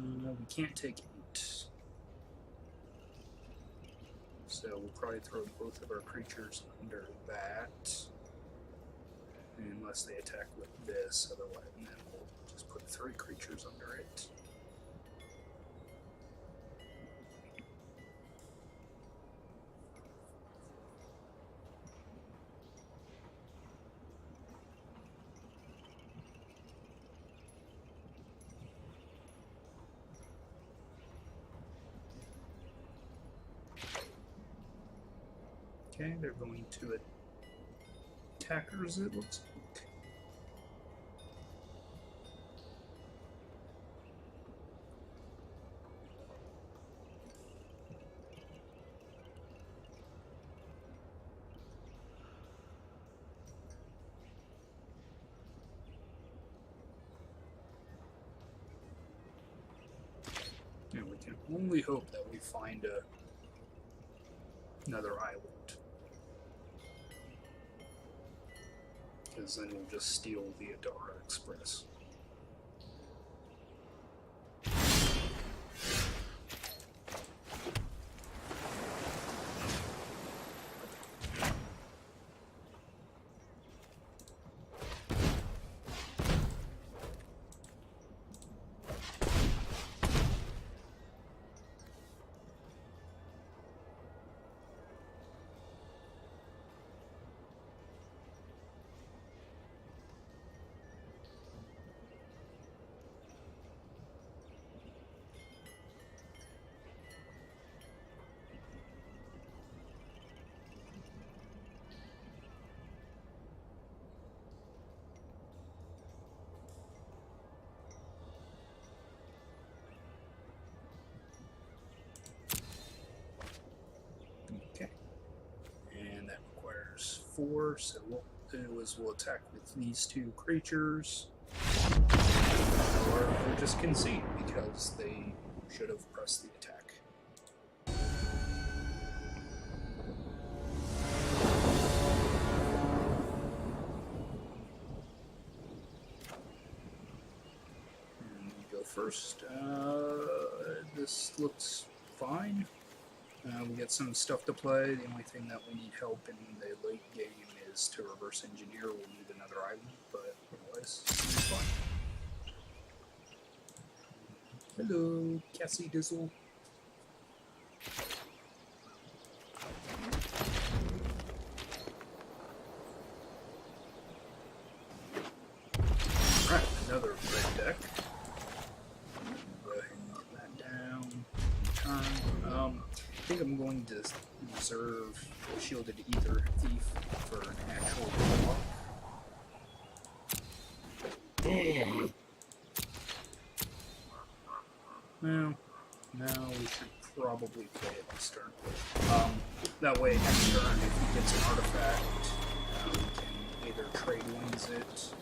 We can't take 8. So we'll probably throw both of our creatures under that. Unless they attack with this, otherwise, and then we'll just put 3 creatures under it. Okay, they're going to attackers, it looks like. And we can only hope that we find another island. Because then we'll just steal the Adara Express. Okay. And that requires 4, so what we'll do is we'll attack with these 2 creatures. Or we'll just concede because they should have pressed the attack. And we go first. This looks fine. We get some stuff to play. The only thing that we need help in the late game is to reverse engineer. We'll need another island, but otherwise, it's fine. Hello, Cassie Dizzle. Alright, another red deck. Go ahead and get that down. Turn. I think I'm going to reserve Shielded Aether Thief for an actual block. Well, now we should probably play it this turn. That way, next turn, if he gets an artifact, we can either trade wins it.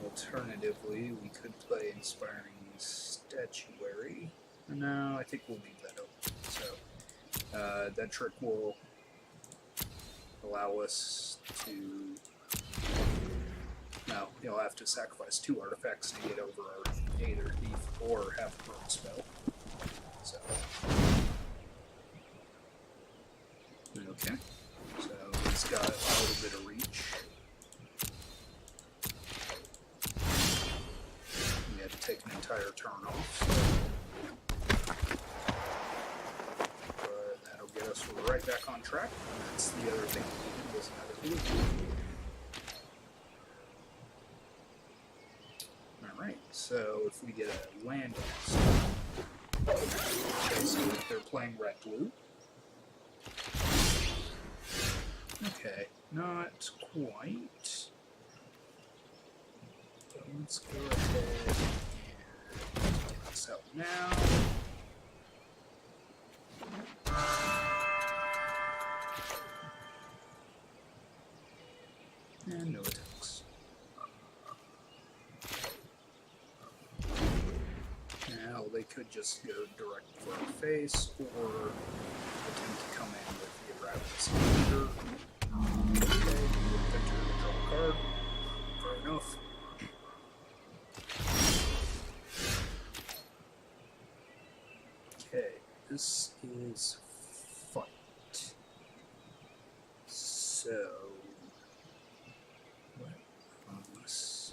Alternatively, we could play Inspiring Statuary. No, I think we'll leave that open. So, that trick will allow us to... No, you'll have to sacrifice 2 artifacts to get over our Aether Thief or have a burn spell. So... Okay. So, he's got a little bit of reach. We had to take an entire turn off. But that'll get us right back on track. And that's the other thing we needed was another blue. Alright, so if we get a land okay, so they're playing red-blue. Okay, not quite. But let's go ahead and get this out now. And no attacks. Now they could just go direct for our face, or attempt to come in with the Ravenous Leader. Okay, enter, draw a card. Fair enough. Okay, this is fight. So, what was...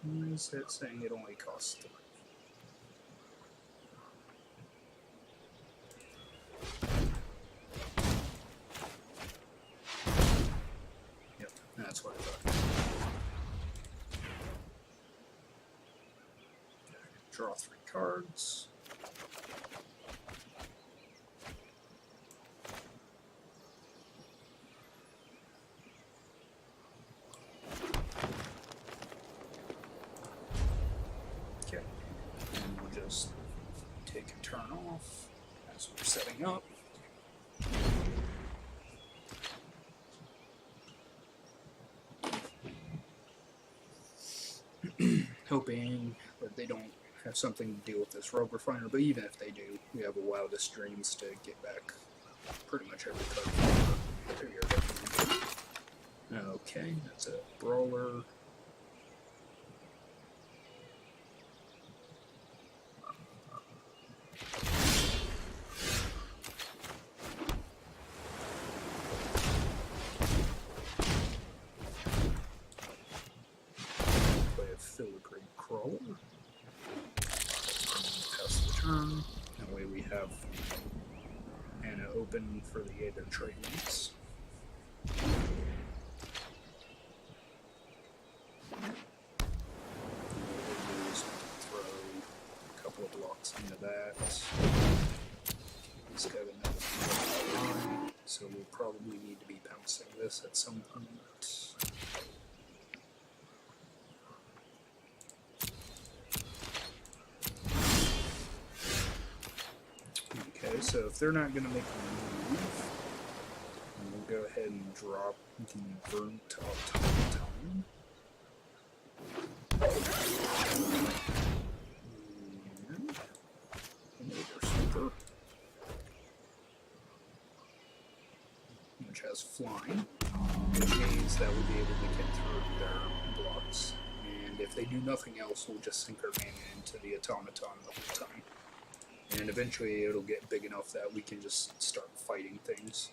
Why is that saying it only costs 3? Yep, that's what I thought. Draw 3 cards. just take a turn off as we're setting up. Hoping that they don't have something to deal with this rogue refiner, but even if they do, we have a wildest dreams to get back pretty much every card. Okay, that's a brawler. Play a filigree crawler. Pass the turn. That way we have Anna open for the Aether trade links. Throw a couple of blocks into that. He's got another line, so we'll probably need to be bouncing this at some point. Okay, so if they're not going to make a move, we'll go ahead and drop the Burnt Automaton. And Aether Super, which has flying, which means that we'll be able to get through their blocks. And if they do nothing else, we'll just sink our mana into the automaton the whole time. And eventually it'll get big enough that we can just start fighting things.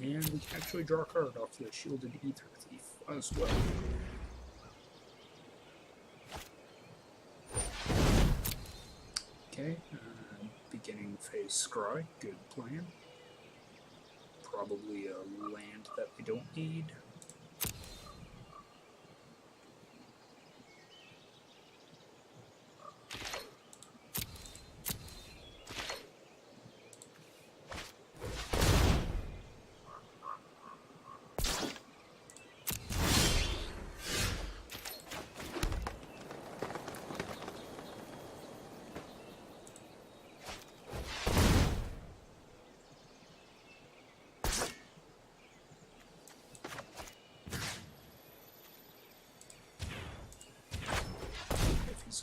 And we can actually draw a card off the Shielded Aether Thief as well. Okay, beginning phase scry, good plan. Probably a land that we don't need.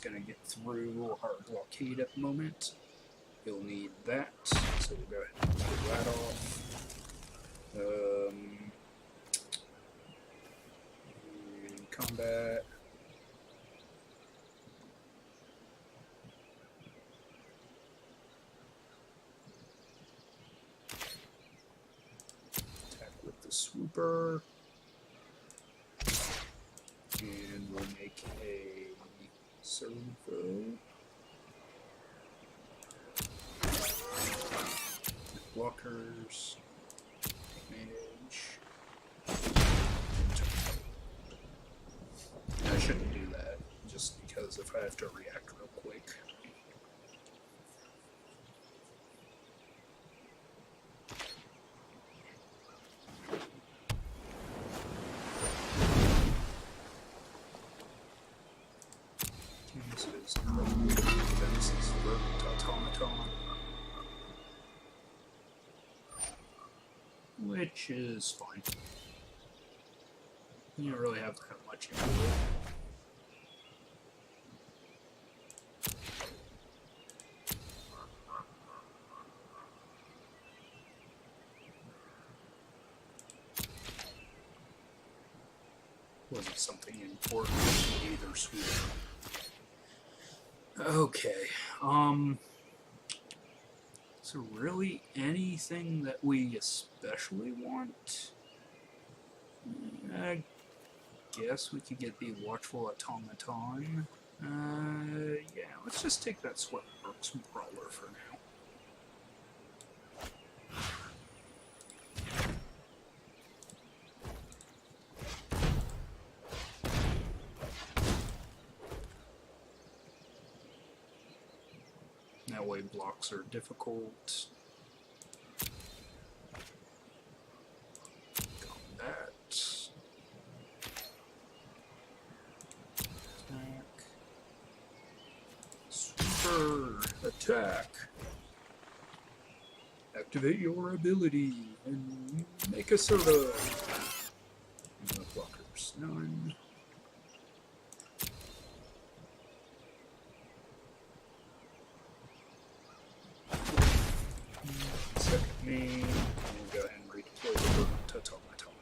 Going to get through a hard blockade at the moment. You'll need that, so we'll go ahead and kill that off. In combat. Attack with the swooper. And we'll make a servo. Blockers. Manage. I shouldn't do that, just because if I have to react real quick. Which is fine. You don't really have to have much into it. Wasn't something important either, sweet. Okay, so really anything that we especially want? I guess we could get the Watchful Automaton. Yeah, let's just take that Sweatworks Brawler for now. That way blocks are difficult. Combat. Activate your ability and make a soda. No blockers, none. Second main. We'll go ahead and redeploy the to automaton.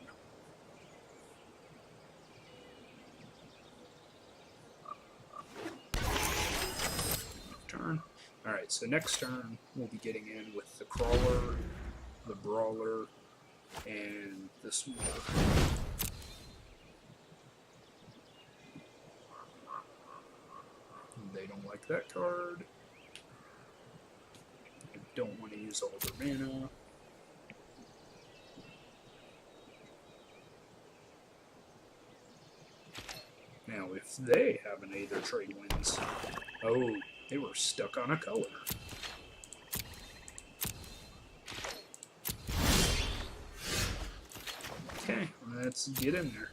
Turn. Alright, so next turn we'll be getting in with the crawler, the brawler, and the sweeper. They don't like that card. I don't want to use all their mana. Now, if they have an Aether trade wins, oh, they were stuck on a color. Okay, let's get in there.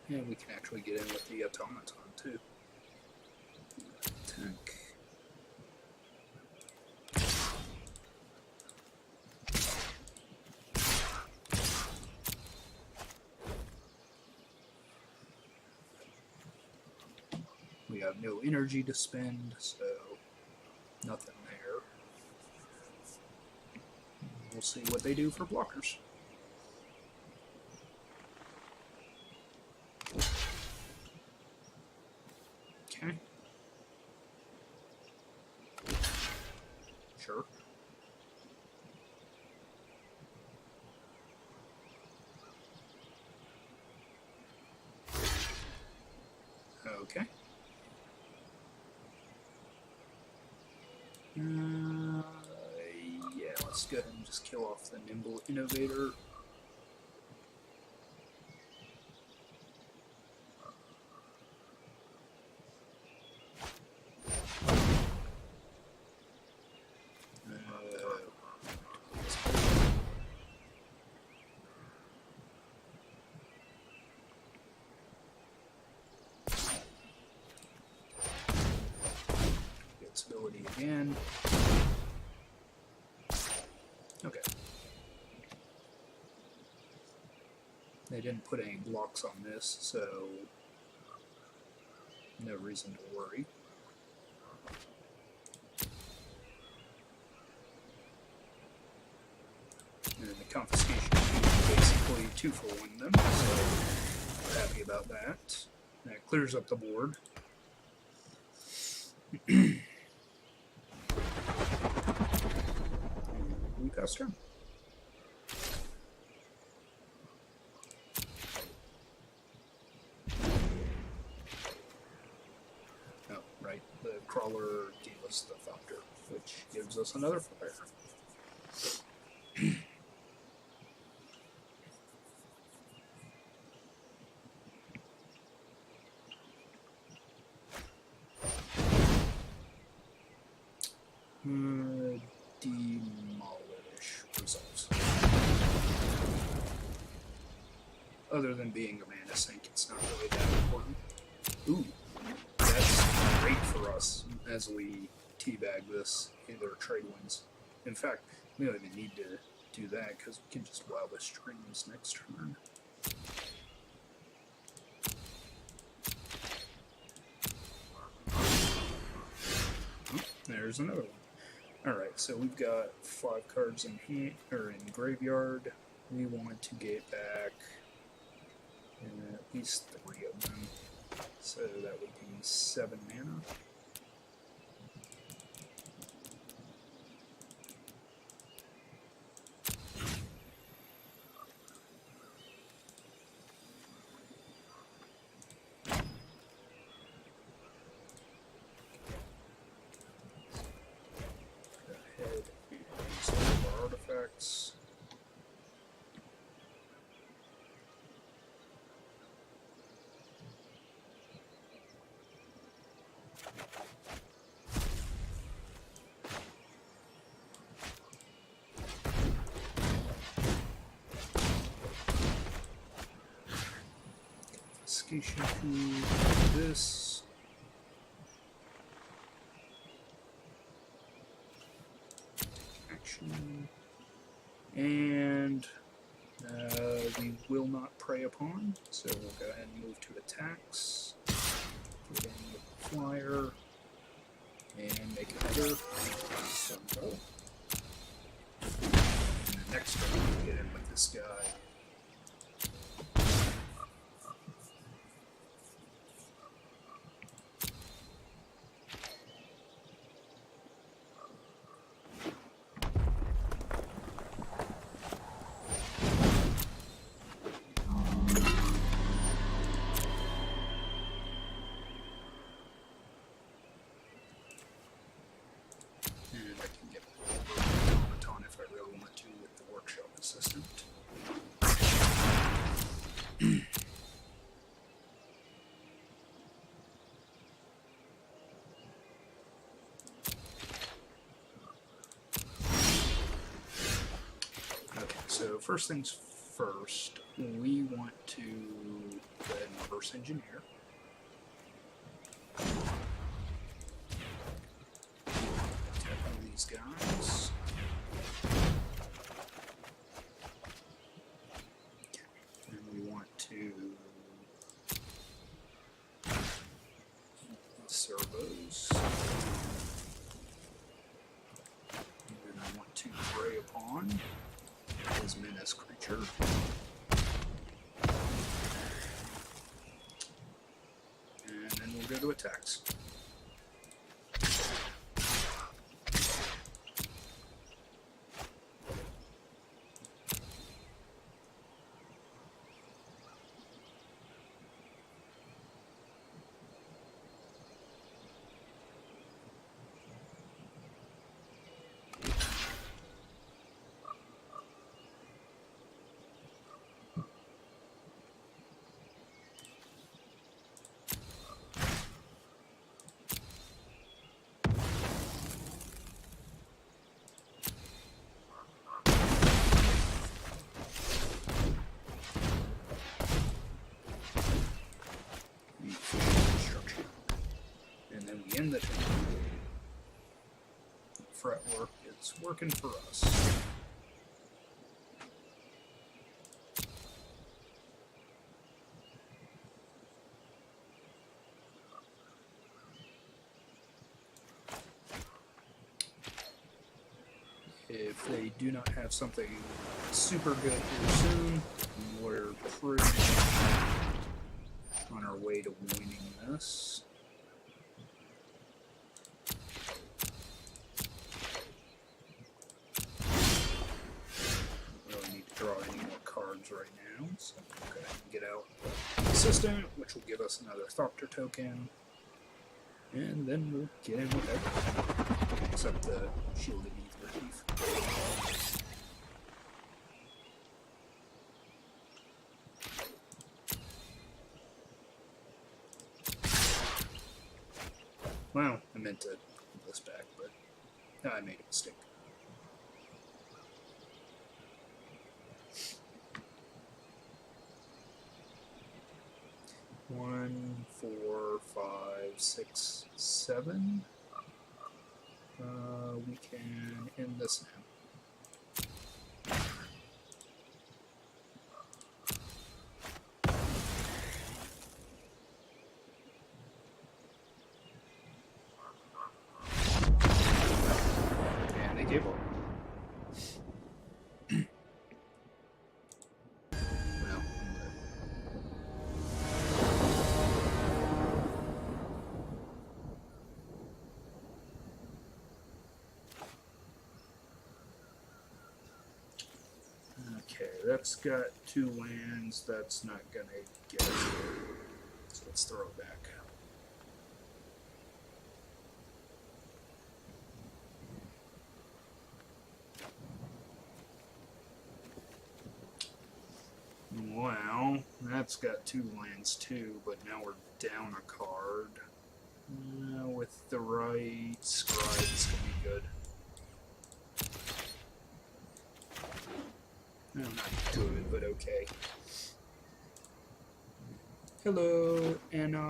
Yeah, we can actually get in with the automaton too. Attack. We have no energy to spend, so nothing there. We'll see what they do for blockers. Okay. Sure. Okay. Yeah, let's go ahead and just kill off the Nimble Innovator. Ability again. Okay. They didn't put any blocks on this, so no reason to worry. And the confiscation is basically 2-for-1 them, so we're happy about that. That clears up the board. We pass turn. Oh, right. The crawler gave us the thunder, which gives us another fire. Demolish results. Other than being a mana sink, it's not really that important. Ooh, that's great for us as we teabag this Aether trade wins. In fact, we don't even need to do that because we can just wow the streams next turn. Oh, there's another one. Alright, so we've got 5 cards in hand, or in graveyard. We want to get back at least 3 of them. So that would be 7 mana. Artifacts. Confiscation to this. will not prey upon, so we'll go ahead and move to attacks. Get in with the flyer, and make another symbol. And the next one, we'll get in with this guy. Assistant. Okay, so first things first, we want to go ahead and reverse engineer. Tap on these guys. Servos. And then I want to prey upon his menace creature. And then we'll go to attacks. In the turn. Fretwork is working for us. If they do not have something super good here soon, we're pretty on our way to winning this. Draw any more cards right now, so we'll go ahead and get out Assistant, which will give us another Thopter token, and then we'll get in with everything, except the Shielded Aether Thief. Well, I meant to put this back, but I made a mistake. One, 4, 5, 6, 7. We can end this now. And they gave up. Okay, that's got 2 lands. That's not gonna get us there. So let's throw it back. Well, that's got 2 lands too, but now we're down a card. With the right scribe, it's gonna be good. Well, not good, but okay. Hello, Anna.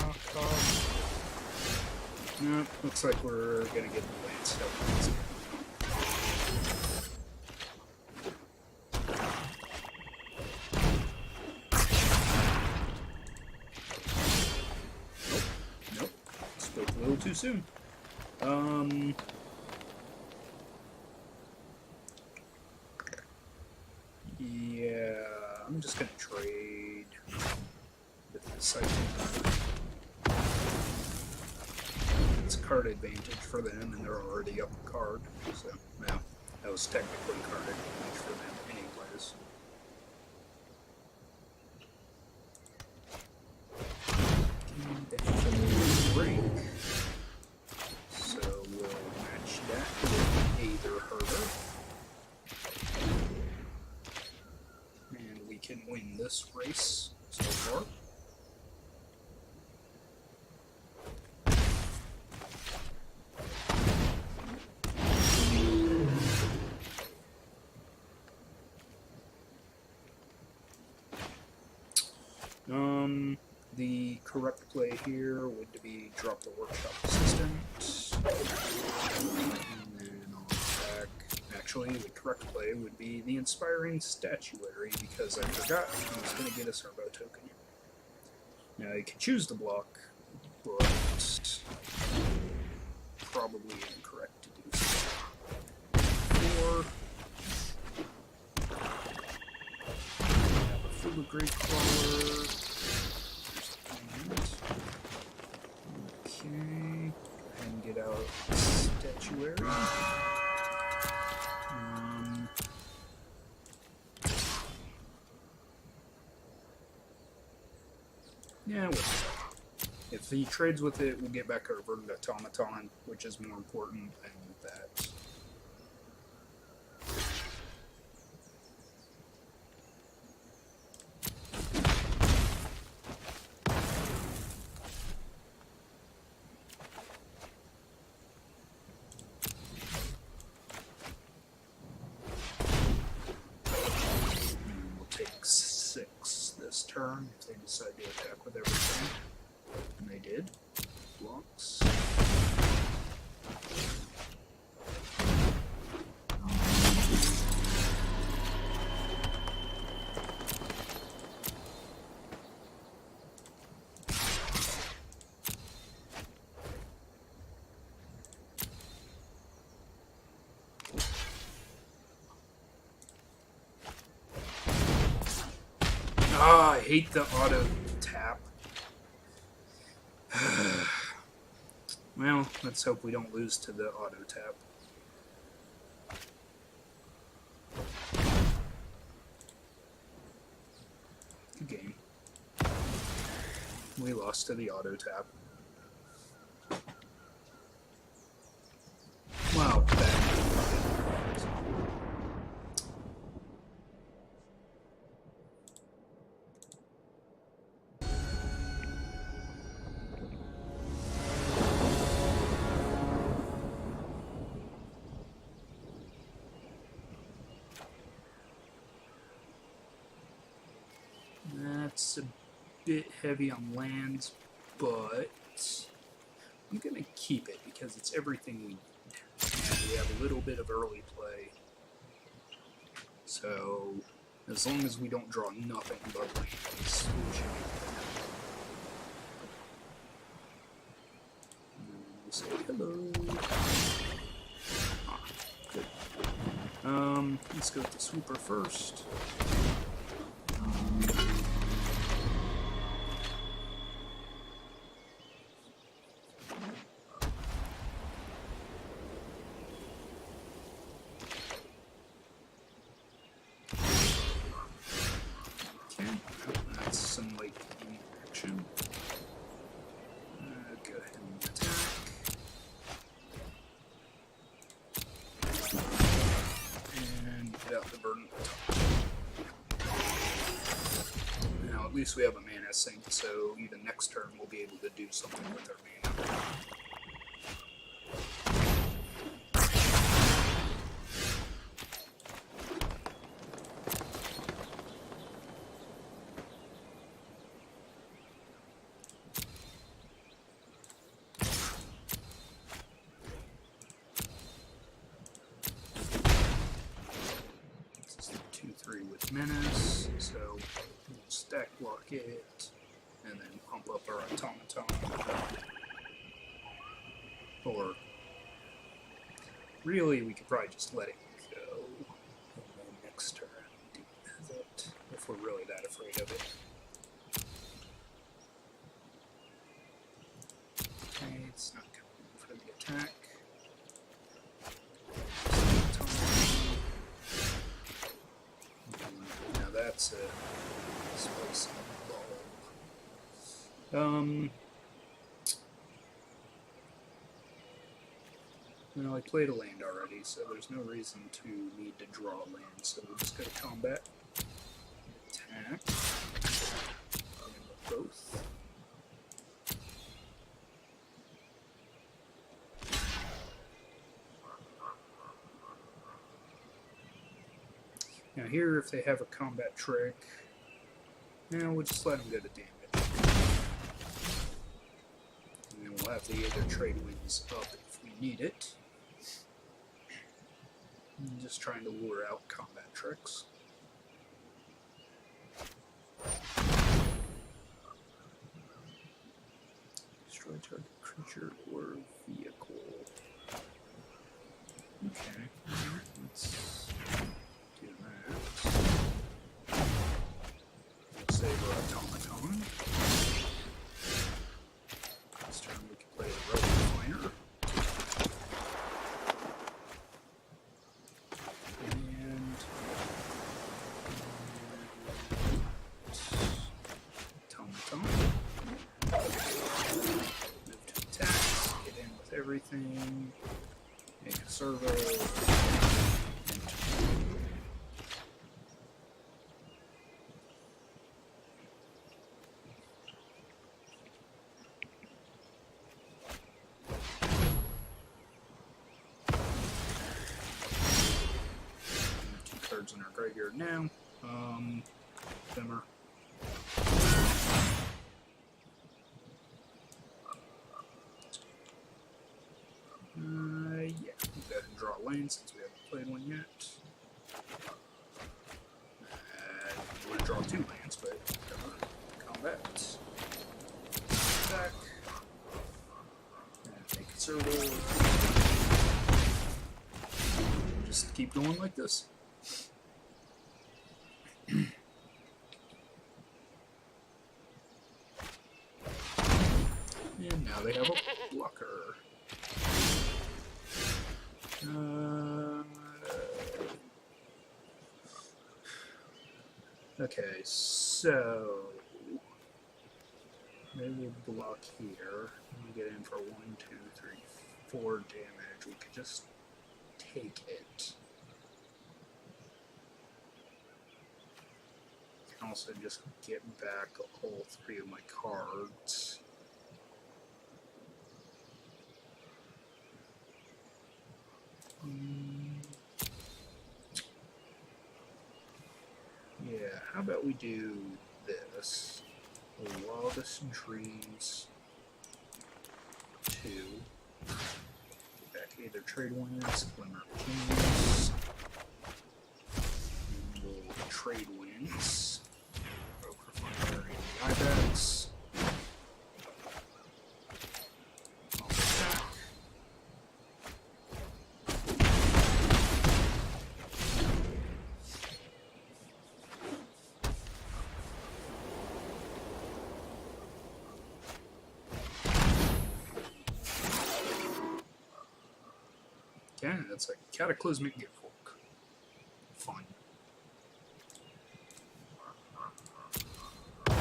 Nope, looks like we're gonna get the land stuff. a little too soon. Yeah, I'm just gonna trade with the cycle. It's card advantage for them, and they're already up a card, so yeah, that was technically card advantage for them anyways. Break. So we'll match that with Aether Herder. And we can win this race so far. The correct play here would be drop the workshop assistant. And then on back. Actually, the correct play would be the inspiring statuary because I forgot I was going to get a servo token. Now you can choose to block, but probably incorrect to do so. 4. Have a full of great crawler. Okay, go ahead and get out statuary. Yeah, whatever. If he trades with it, we'll get back our verdant automaton, which is more important than that. This turn if they decide to attack with everything. And they did. Blocks. I hate the auto tap. Well, let's hope we don't lose to the auto tap. Good game. We lost to the auto tap. Wow, bad. That's a bit heavy on lands, but I'm going to keep it because it's everything we need. And we have a little bit of early play. So, as long as we don't draw nothing but lands, we should be good. We'll say hello. Ah, good. Let's go with the sweeper first. At least we have a mana sink, so even next turn we'll be able to do something with our mana. This is the 2/3 with menace, so stack block it, and then pump up our automaton. Or, really, we could probably just let it go. And then next turn, deal with it, if we're really that afraid of it. Okay, it's not coming for the attack. Now that's a spicy bulb. Well, I played a land already, so there's no reason to need to draw a land, so we'll just go to combat. Attack. And both. Now here, if they have a combat trick, now we'll just let them go to damage. And then we'll have the Aether trade winds up if we need it. I'm just trying to lure out combat tricks. Destroy target creature or vehicle. Okay, let's do that. Save our automaton. This turn we can play the Refiner. And automaton. Move to attack. Get in with everything. Make a servo. Cards in our graveyard now. Dimmer. Yeah, we'll go ahead and draw a lane since we haven't played one yet. We're going to draw 2 lands, but combat. Attack. And make it servo. Just keep going like this. And now they have a blocker. Okay, so they will block here. We get in for 1, 2, 3, 4 damage. We could just take it. I can also just get back all 3 of my cards. Yeah, how about we do this? Wildest Dreams 2. Get back either trade winds, Glimmer of Kings. And we'll trade winds. Refiner and the Ibex. I'll attack. Yeah, that's a cataclysmic gift hook. Fun. How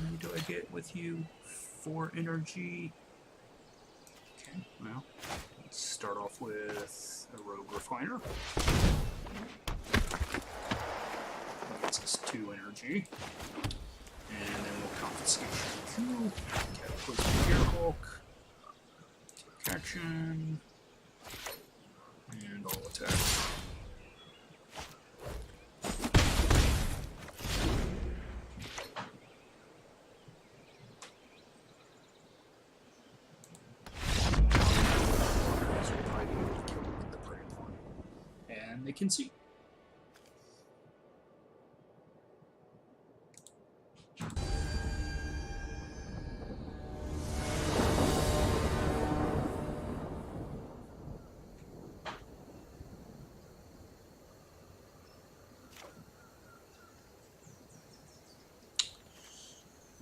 many do I get with you? 4 energy. Okay, well, let's start off with a Rogue Refiner. That gets us 2 energy. And then we'll confiscate 2. Cataclysmic Gear Hulk. Action, and I'll attack. And they can see.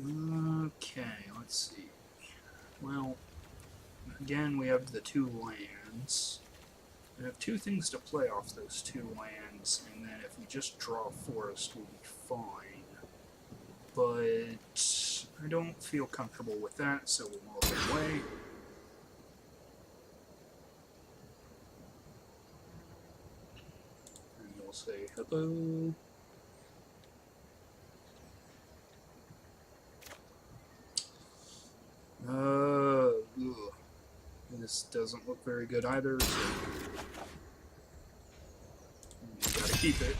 Okay, let's see. Well, again, we have the 2 lands. We have 2 things to play off those 2 lands, and then if we just draw forest, we'll be fine. But I don't feel comfortable with that, so we'll mull it away. And we'll say hello. Ugh. This doesn't look very good either, so we gotta keep it.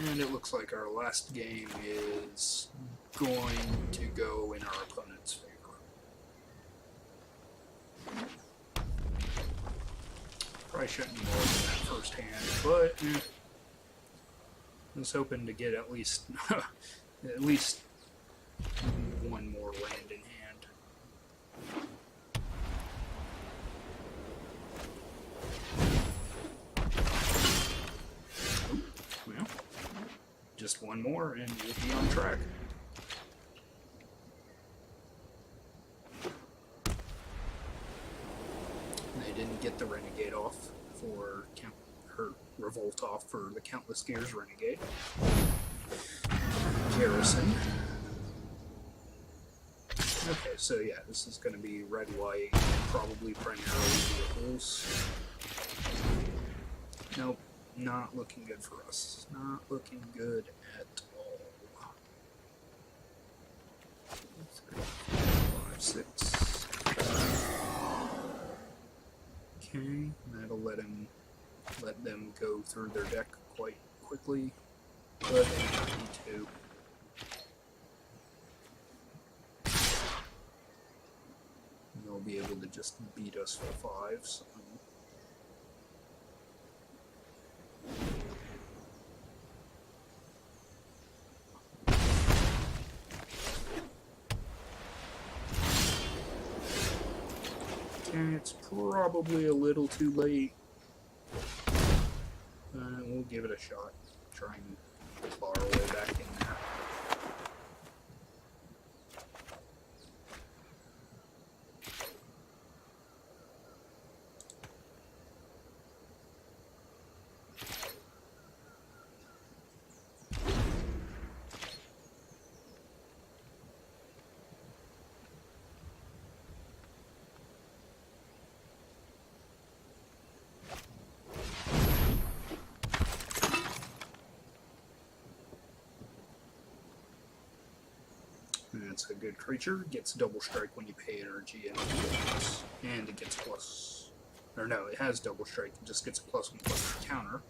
And it looks like our last game is going to go in our opponent's favor. Probably shouldn't be more than that first hand, but I was hoping to get at least at least one more land in hand. Well, just one more and we'll be on track. They didn't get the Renegade off for her Revolt off for the Countless Gears Renegade. Garrison. Okay, so yeah, this is going to be red-white, probably primarily vehicles. Nope, not looking good for us. Not looking good at all. 3, 4, 5, 6. Okay, that'll let them go through their deck quite quickly, but they don't need to. They'll be able to just beat us for 5. So. Okay, it's probably a little too late. We'll give it a shot. Try and claw our way back in there. That's a good creature. Gets double strike when you pay energy, and it gets plus. Or no, it has double strike. It just gets a +1/+1 counter.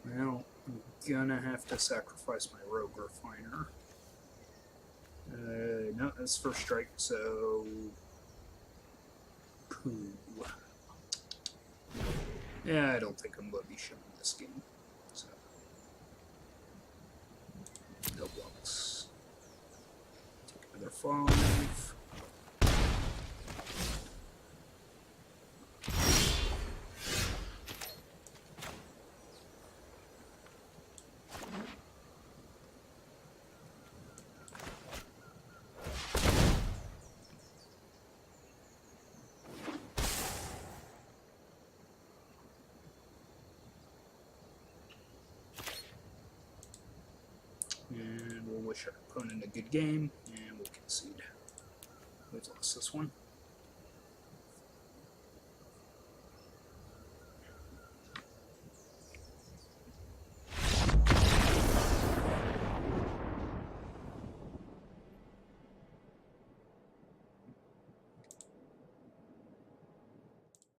Well, I'm gonna have to sacrifice my Rogue Refiner. No, that's first strike, so. Pooh. Yeah, I don't think I'm gonna be showing this game. So. No blocks. Take another 5. And we'll wish our opponent a good game, and we'll concede. We've lost this one.